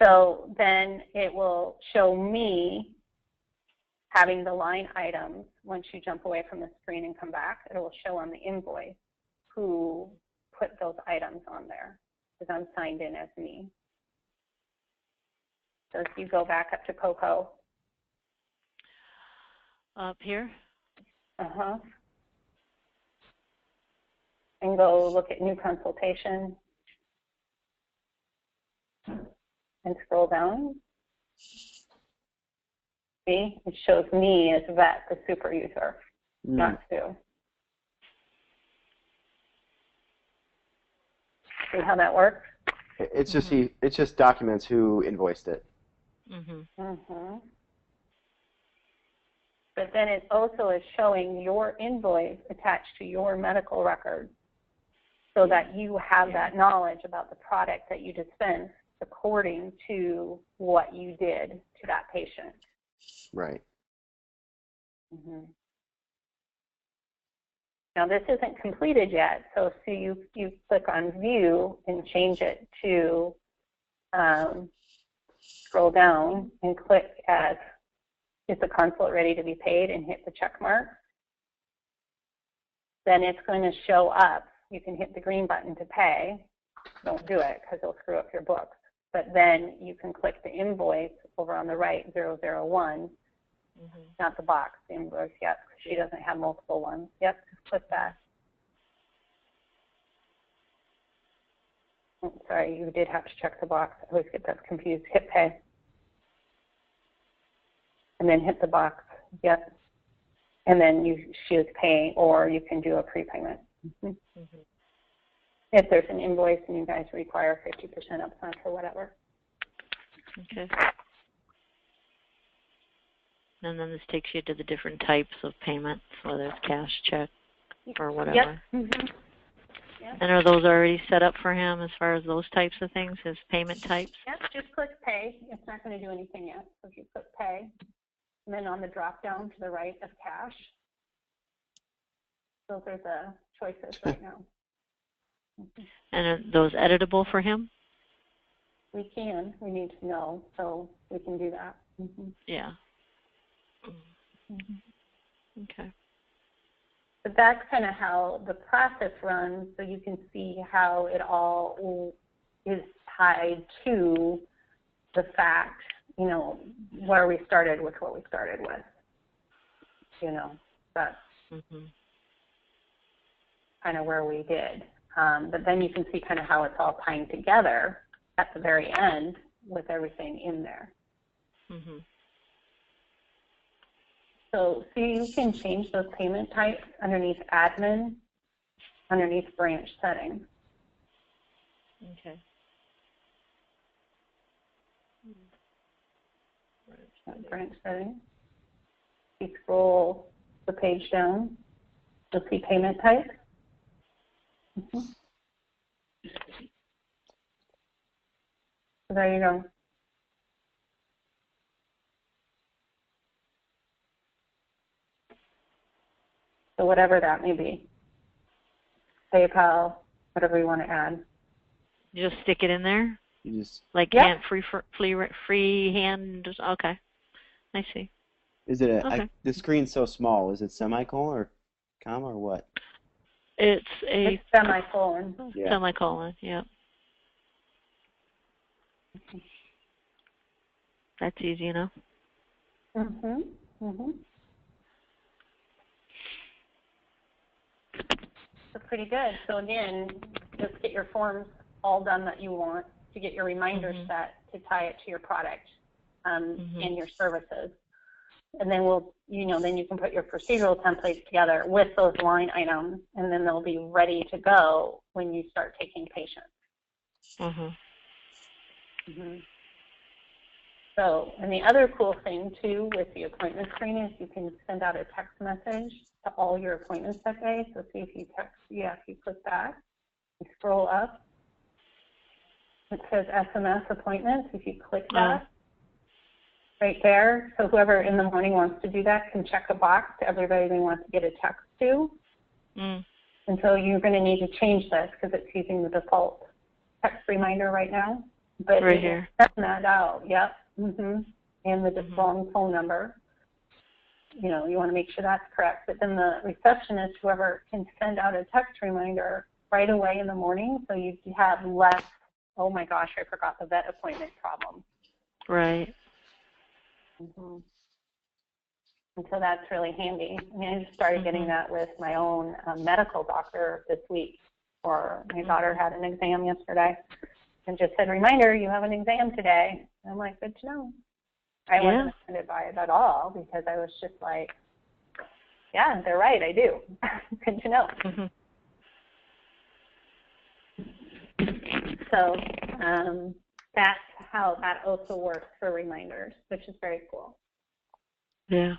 So then it will show me having the line items. Once you jump away from the screen and come back, it will show on the invoice who put those items on there, because I'm signed in as me. So if you go back up to Coco. Up here? Uh-huh. And go look at new consultation. And scroll down. See, it shows me as vet, the super user, not Sue. See how that works? It's just it just documents who invoiced it. But then it also is showing your invoice attached to your medical record, so that you have that knowledge about the product that you dispense according to what you did to that patient. Right. Now this isn't completed yet, so you click on View and change it to scroll down and click as is the consult ready to be paid and hit the check mark. Then it's going to show up. You can hit the green button to pay. Don't do it because it'll screw up your books. But then you can click the invoice over on the right, 001. Not the box, the invoice, yep, because she doesn't have multiple ones. Yep, just click that. Oh, sorry, you did have to check the box. I always get that confused. Hit pay. And then hit the box, yep. And then she is paying, or you can do a prepayment. If there's an invoice and you guys require 50% upfront or whatever. Okay. And then this takes you to the different types of payments, whether it's cash, check, or whatever. Yep. And are those already set up for him as far as those types of things, his payment types? Yep, just click pay. It's not going to do anything yet. So if you click pay, and then on the drop down to the right of cash, those are the choices right now. And are those editable for him? We can. We need to know, so we can do that. Yeah. Okay. But that's kind of how the process runs, so you can see how it all is tied to the fact, you know, where we started with what we started with. You know, that's kind of where we did. But then you can see kind of how it's all tying together at the very end with everything in there. So you can change those payment types underneath admin, underneath branch settings. Okay. Branch settings. You scroll the page down, you'll see payment type. So there you go. So whatever that may be. PayPal, whatever you want to add. You just stick it in there? You just, Like Yep. free hand? Okay. I see. is it Okay. the screen's so small? Is it semicolon or comma or what? It's a It's semicolon. Yeah. semicolon, yeah. That's easy enough. Mhm. Mhm. So pretty good. So again, just get your forms all done that you want to get your reminders set to tie it to your product and your services. And then then you can put your procedural templates together with those line items, and then they'll be ready to go when you start taking patients. So, and the other cool thing too with the appointment screen is you can send out a text message to all your appointments that day. So see if you if you click that, you scroll up, it says SMS appointments. If you click that right there, so whoever in the morning wants to do that can check a box to everybody they want to get a text to. And so you're going to need to change this because it's using the default text reminder right now. But right here. Send that out, yep. And the wrong phone number. You want to make sure that's correct. But then the receptionist, whoever, can send out a text reminder right away in the morning, so you have less, oh my gosh, I forgot the vet appointment problem. Right. And so that's really handy. I mean, I just started getting that with my own medical doctor this week. Or my daughter had an exam yesterday and just said, reminder, you have an exam today. And I'm like, good to know. I wasn't offended by it at all because I was just like, yeah, they're right, I do. Good to know. So that's how that also works for reminders, which is very cool. Yeah.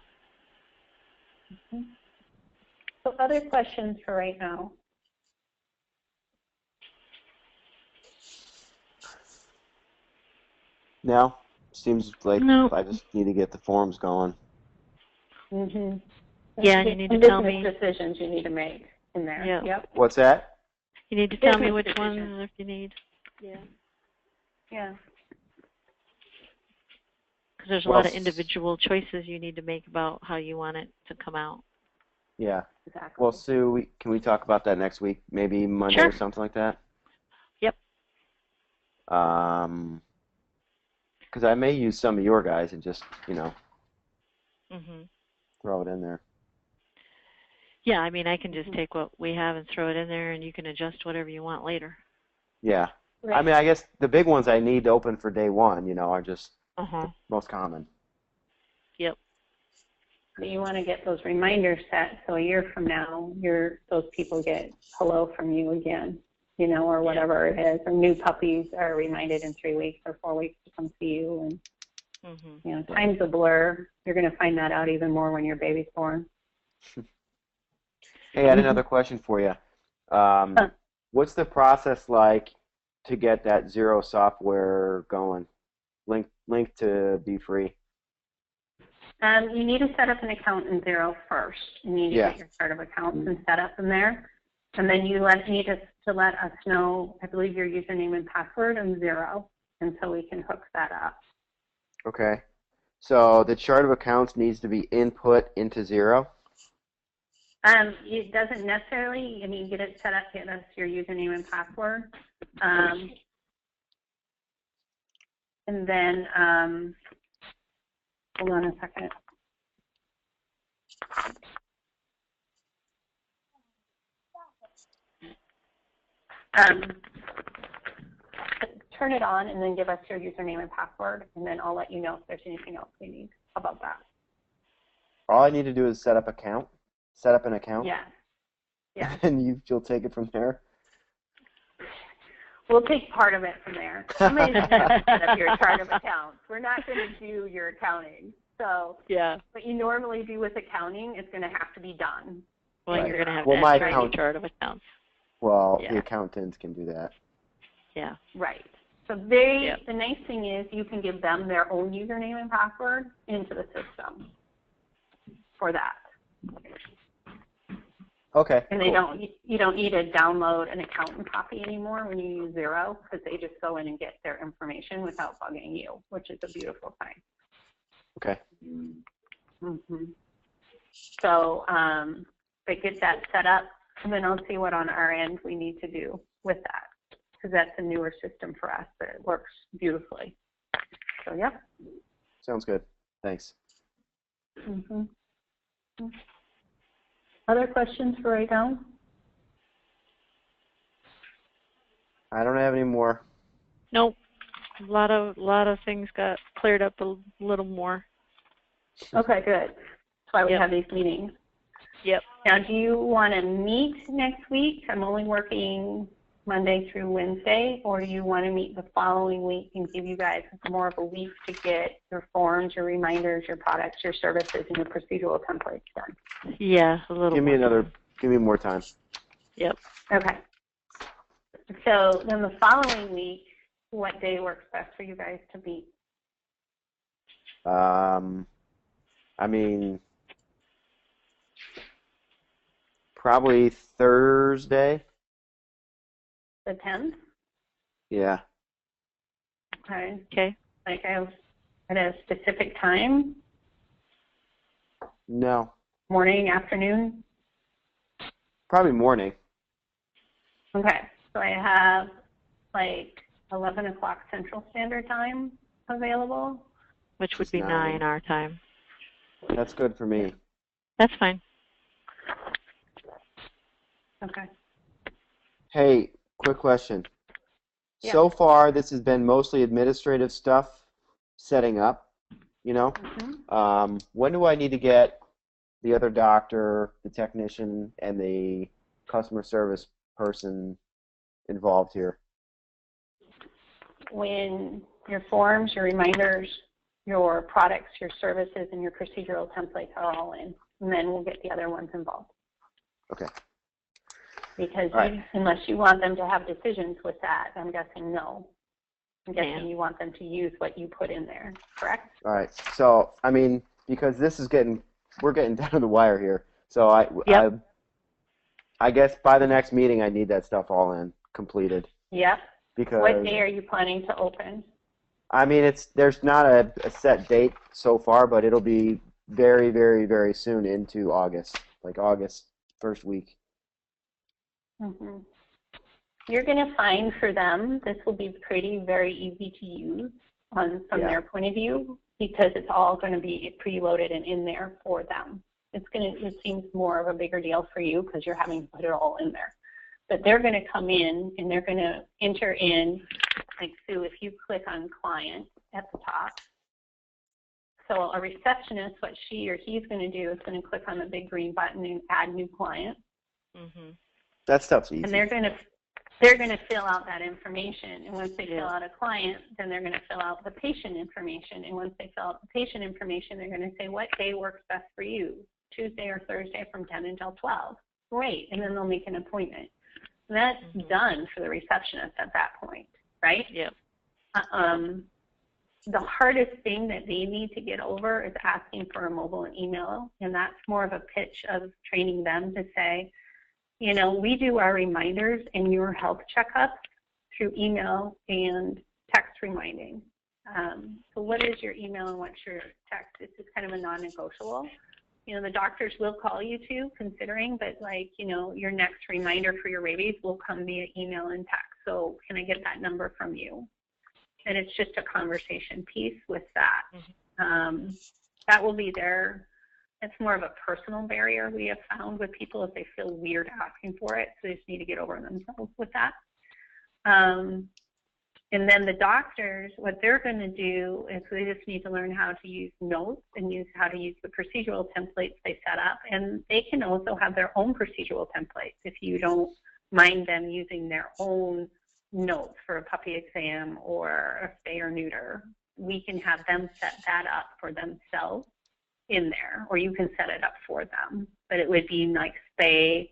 So other questions for right now? No, seems like I just need to get the forms going. Yeah, and you need to tell me decisions you need to make in there. Yeah. Yep. What's that? You need to tell me which ones if you need. Yeah. Because there's a lot of individual choices you need to make about how you want it to come out. Yeah. Exactly. Well, Sue, can we talk about that next week? Maybe Monday or something like that? Yep. Because I may use some of your guys and just, throw it in there. Yeah, I mean, I can just take what we have and throw it in there, and you can adjust whatever you want later. Yeah. Right. I mean, I guess the big ones I need to open for day one, are just the most common. Yep. But you want to get those reminders set so a year from now, those people get hello from you again, or whatever it is. Or new puppies are reminded in 3 weeks or 4 weeks to come see you. And, time's a blur. You're going to find that out even more when your baby's born. Hey, I had another question for you. What's the process like to get that Zero software going? Link to Beefree. You need to set up an account in Zero first. You need to get your chart of accounts and set up in there. And then you need to let us know, I believe, your username and password in Zero, and so we can hook that up. Okay. So the chart of accounts needs to be input into Zero? It doesn't necessarily. I mean, get it set up, get us your username and password. And then, hold on a second. Turn it on and then give us your username and password, and then I'll let you know if there's anything else we need about that. All I need to do is set up an account? Yeah. And you'll take it from there? We'll take part of it from there. Somebody's going to set up your chart of accounts. We're not going to do your accounting. So what you normally do with accounting is going to have to be done. Well, you're going to have to enter your chart of accounts. Well, the accountants can do that. Yeah. Right. So the nice thing is you can give them their own username and password into the system for that. Okay. And they don't, you don't need to download an accountant copy anymore when you use Xero, because they just go in and get their information without bugging you, which is a beautiful thing. Okay. Mm-hmm. So, but get that set up, and then I'll see what on our end we need to do with that, because that's a newer system for us, but it works beautifully. So, yeah. Sounds good. Thanks. Mm-hmm. Other questions for right now? I don't have any more. Nope. A lot of things got cleared up a little more. Okay, good. That's why we Yep. have these meetings. Yep. Now, do you want to meet next week? I'm only working Monday through Wednesday, or do you want to meet the following week and give you guys more of a week to get your forms, your reminders, your products, your services, and your procedural templates done? Yeah, a little. Give me more time. Yep. Okay. So then the following week, what day works best for you guys to meet? I mean, probably Thursday. The 10th? Yeah. Okay. Okay. Like at a specific time? No. Morning, afternoon? Probably morning. Okay. So I have like 11 o'clock Central Standard Time available. Which would It's be 9. 9 our time. That's good for me. That's fine. Okay. Hey, quick question. Yeah. So far, this has been mostly administrative stuff, setting up, you know. Mm-hmm. When do I need to get the other doctor, the technician, and the customer service person involved here? When your forms, your reminders, your products, your services, and your procedural templates are all in, and then we'll get the other ones involved. Okay. Because Right. unless you want them to have decisions with that, I'm guessing no. I'm guessing Yeah. you want them to use what you put in there, correct? All right. So, I mean, because we're getting down to the wire here. So Yep. I guess by the next meeting, I need that stuff all in, completed. Yep. Because What day are you planning to open? I mean, there's not a set date so far, but it'll be very, very, very soon into August, like August first week. Mm-hmm. You're going to find for them this will be very easy to use from their point of view, because it's all going to be preloaded and in there for them. It seems more of a bigger deal for you because you're having to put it all in there. But they're going to come in and they're going to enter in, like Sue, if you click on client at the top. So a receptionist, what she or he's going to do is going to click on the big green button and add new client. Mm-hmm. That stuff's easy. And they're going to fill out that information. And once they fill out a client, then they're going to fill out the patient information. And once they fill out the patient information, they're going to say, what day works best for you? Tuesday or Thursday from 10 until 12. Great. And then they'll make an appointment. And that's done for the receptionist at that point, right? Yep. The hardest thing that they need to get over is asking for a mobile and email. And that's more of a pitch of training them to say, you know, we do our reminders and your health checkups through email and text reminding. So what is your email and what's your text? This is kind of a non-negotiable. You know, the doctors will call you too, considering, but like, you know, your next reminder for your rabies will come via email and text. So can I get that number from you? And it's just a conversation piece with that. Mm-hmm. That will be there. It's more of a personal barrier we have found with people if they feel weird asking for it. So they just need to get over themselves with that. And then the doctors, what they're going to do is they just need to learn how to use notes and how to use the procedural templates they set up. And they can also have their own procedural templates if you don't mind them using their own notes for a puppy exam or a spay or neuter. We can have them set that up for themselves in there, or you can set it up for them. But it would be like spay,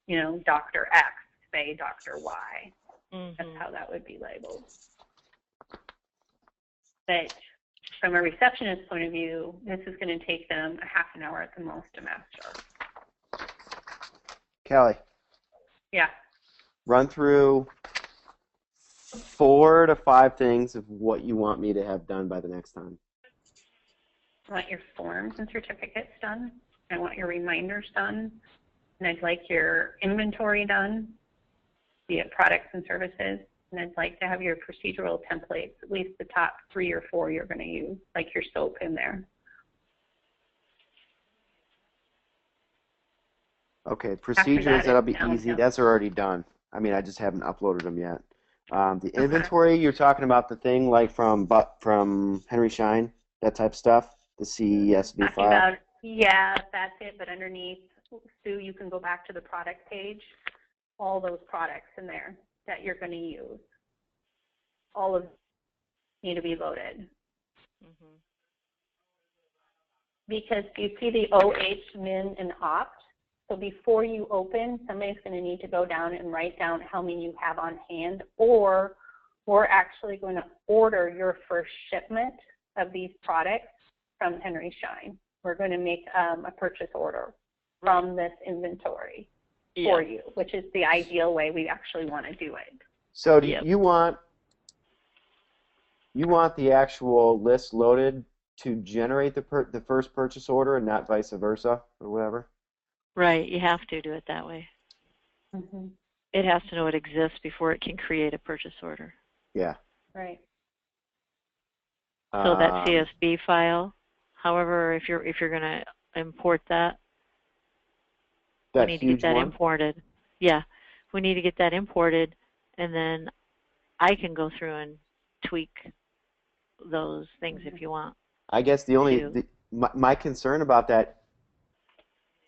you know, Dr. X, spay Dr. Y. Mm-hmm. That's how that would be labeled. But from a receptionist point of view, this is going to take them a half an hour at the most to master. Kelly, Yeah. run through 4 to 5 things of what you want me to have done by the next time. I want your forms and certificates done. I want your reminders done. And I'd like your inventory done, be it products and services. And I'd like to have your procedural templates, at least the top 3 or 4 you're going to use, like your soap in there. Okay, procedures, that'll be easy. Yeah. That's already done. I mean, I just haven't uploaded them yet. The inventory, you're talking about the thing like from Henry Schein, that type of stuff, the CSV file? Yeah, that's it. But underneath, Sue, you can go back to the product page. All those products in there that you're going to use, all of them need to be loaded. Mm-hmm. Because you see the OH, min, and opt. So before you open, somebody's going to need to go down and write down how many you have on hand, or we're actually going to order your first shipment of these products from Henry Schein. We're going to make a purchase order from this inventory for you, which is the ideal way we actually want to do it. So do you want the actual list loaded to generate the first purchase order and not vice versa or whatever? Right, you have to do it that way. Mm-hmm. It has to know it exists before it can create a purchase order. Yeah. Right. So that CSV file, however, if you're going to import that, we need to get that imported. Yeah, we need to get that imported, and then I can go through and tweak those things if you want. I guess my concern about that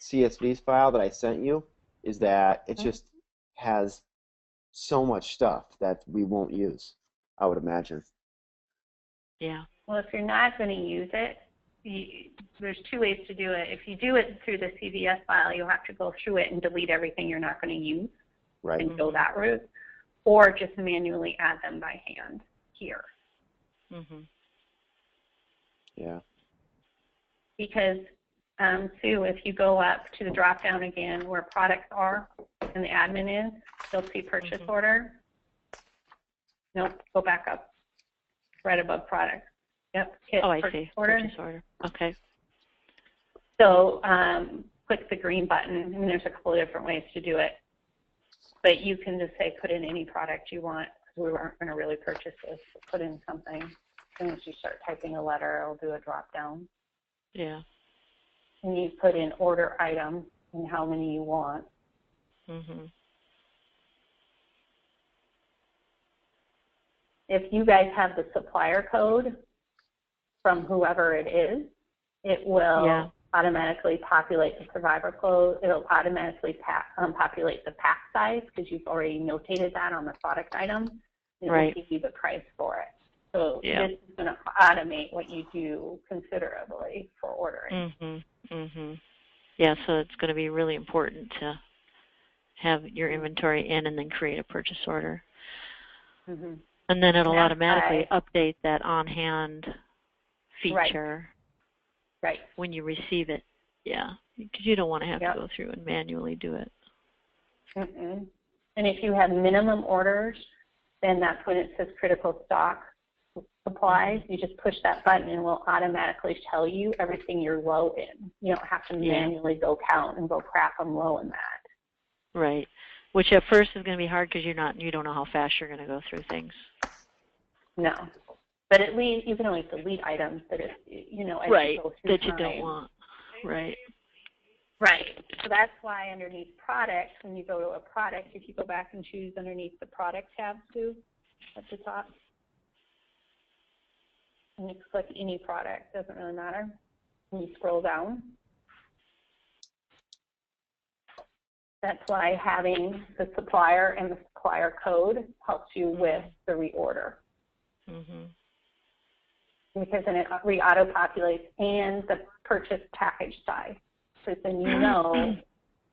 CSV file that I sent you is that it just has so much stuff that we won't use, I would imagine. Yeah. Well, if you're not going to use it, there's 2 ways to do it. If you do it through the CVS file, you'll have to go through it and delete everything you're not going to use and go that route, or just manually add them by hand here. Mm-hmm. Yeah. Because, Sue, if you go up to the drop-down again where products are and the admin is, you'll see purchase order. Nope, go back up. Right above products. Yep, hit purchase order. Purchase order. Okay. So click the green button, and there's a couple of different ways to do it. But you can just say put in any product you want. We aren't going to really purchase this. Put in something. As soon as you start typing a letter, it'll do a drop-down. Yeah. And you put in order item and how many you want. Mm-hmm. If you guys have the supplier code from whoever it is, it will automatically populate the survivor code. It'll automatically populate the pack size because you've already notated that on the product item. And it will give you the price for it. So this is going to automate what you do considerably for ordering. Mm-hmm. Mm-hmm. Yeah, so it's going to be really important to have your inventory in and then create a purchase order. Mm-hmm. And then it'll automatically update that on-hand feature when you receive it. Yeah, because you don't want to have to go through and manually do it. Mm-mm. And if you have minimum orders, then that's when it says critical stock supplies. You just push that button and it will automatically tell you everything you're low in. You don't have to manually go count and go crap, I'm low in that. Right. Which at first is going to be hard because you don't know how fast you're going to go through things. No. But at least you can always delete items that as you go through that you don't want. Right. Right. So that's why underneath products, when you go to a product, if you go back and choose underneath the product tab, Sue, at the top, and you click any product, doesn't really matter. And you scroll down. That's why having the supplier and the supplier code helps you with the reorder. Mm-hmm. Because then it re-auto-populates and the purchase package size. So then you know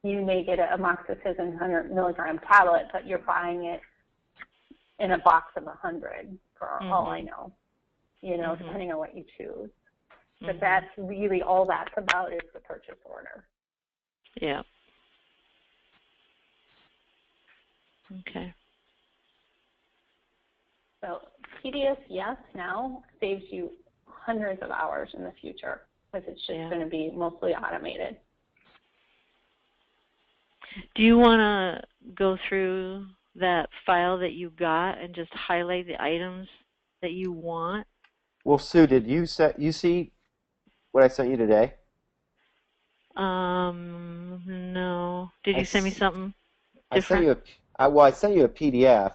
you may get a amoxicillin 100 milligram tablet, but you're buying it in a box of 100 for all I know, depending on what you choose. But that's really all that's about is the purchase order. Yeah. Okay. So tedious, yes, now saves you hundreds of hours in the future because it's just going to be mostly automated. Do you want to go through that file that you got and just highlight the items that you want? Well, Sue, did you see what I sent you today? No. Did you send me something different? I sent you a PDF,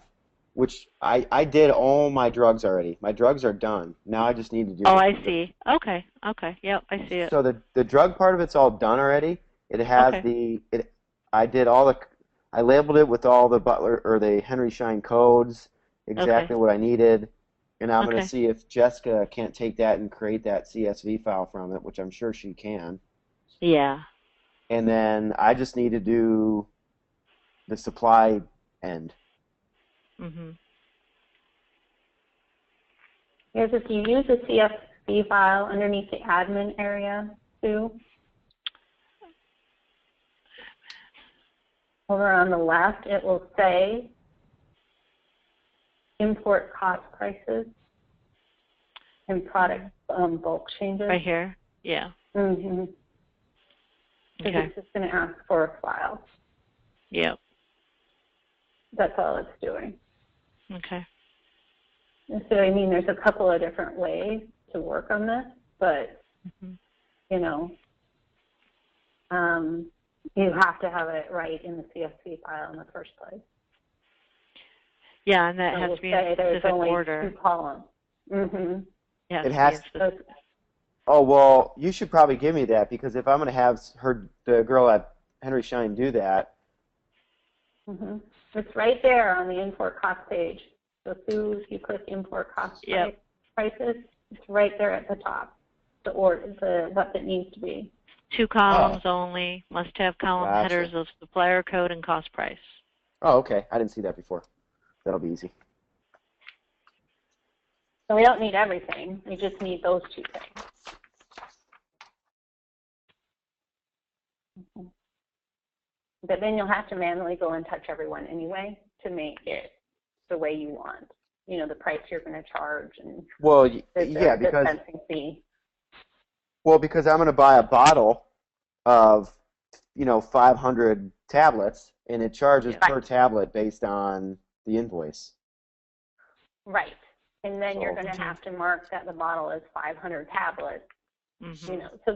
which I did all my drugs already. My drugs are done. Now I just need to do. Oh, I see. Okay. Okay. Yep, I see it. So the drug part of it's all done already. It has I did all the. I labeled it with all the Butler or the Henry Schein codes, exactly what I needed, and I'm going to see if Jessica can't take that and create that CSV file from it, which I'm sure she can. Yeah. And then I just need to do the supply end. Mhm. Because if you use a CSV file underneath the admin area, Sue, over on the left, it will say import cost prices and product bulk changes. Right here? Yeah. Mm-hmm. Because it's just going to ask for a file. Yep. That's all it's doing. Okay. And so, I mean, there's a couple of different ways to work on this, but, you know, you have to have it right in the CSV file in the first place. Yeah, and that has to be in specific order. There's only 2 columns. Mm-hmm. Yeah, it has to. Oh, well, you should probably give me that, because if I'm going to have the girl at Henry Schein do that. Mm-hmm. It's right there on the import cost page. So, Sue, if you click import cost prices, it's right there at the top, what it needs to be. 2 columns only, must have column headers of supplier code and cost price. Oh, okay. I didn't see that before. That'll be easy. So we don't need everything. We just need those 2 things. Mm-hmm. But then you'll have to manually go and touch everyone anyway to make it the way you want. You know, the price you're going to charge and the dispensing fee. Well, because I'm going to buy a bottle of, 500 tablets, and it charges per tablet based on the invoice. Right. And then you're going to have to mark that the bottle is 500 tablets. Mm-hmm. You know, so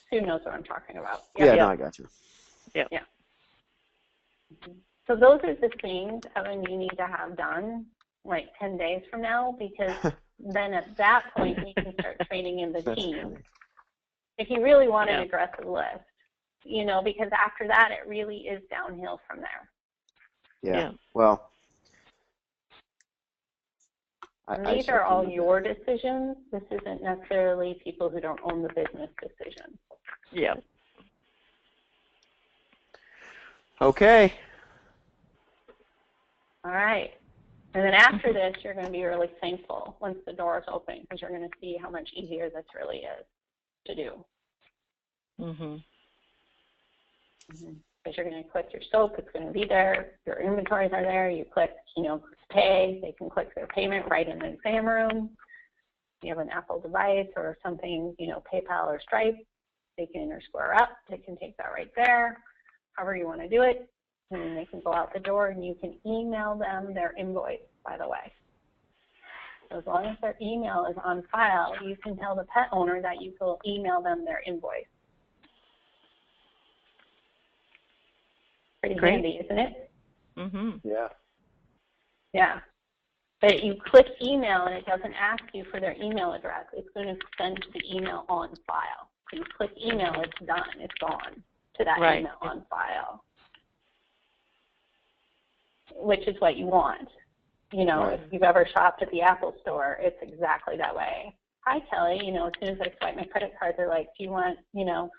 Sue knows what I'm talking about. Yeah, no, I got you. Yep. Yeah. Mm-hmm. So those are the things, Evan, you need to have done like 10 days from now, because then at that point you can start training in the team. If you really want an aggressive list, you know, because after that it really is downhill from there. Yeah. Well, these are all your decisions. This isn't necessarily people who don't own the business decisions. Yeah. Okay. All right. And then after this, you're going to be really thankful once the door is open, because you're going to see how much easier this really is to do. Mm-hmm. Because you're going to click your soap, it's going to be there, your inventories are there, you click, pay, they can click their payment right in the exam room. If you have an Apple device or something, PayPal or Stripe, they can square up, they can take that right there, however you want to do it, and then they can go out the door and you can email them their invoice, by the way. So as long as their email is on file, you can tell the pet owner that you will email them their invoice. Pretty handy, isn't it? Mm-hmm. Yeah. Yeah. But you click email and it doesn't ask you for their email address. It's going to send the email on file. So you click email, it's done. It's gone to that email on file, which is what you want. If you've ever shopped at the Apple store, it's exactly that way. Hi, Kelly. As soon as I swipe my credit card, they're like, do you want your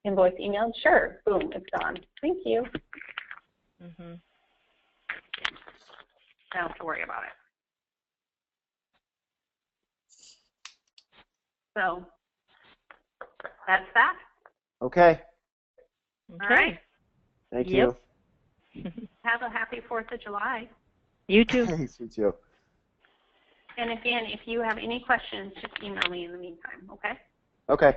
invoice emailed? Sure. Boom, it's done. Thank you. Mm-hmm. I don't have to worry about it. So that's that. Okay. All right. Thank you. Have a happy 4th of July. You too. Thanks, you too. And again, if you have any questions, just email me in the meantime, okay? Okay.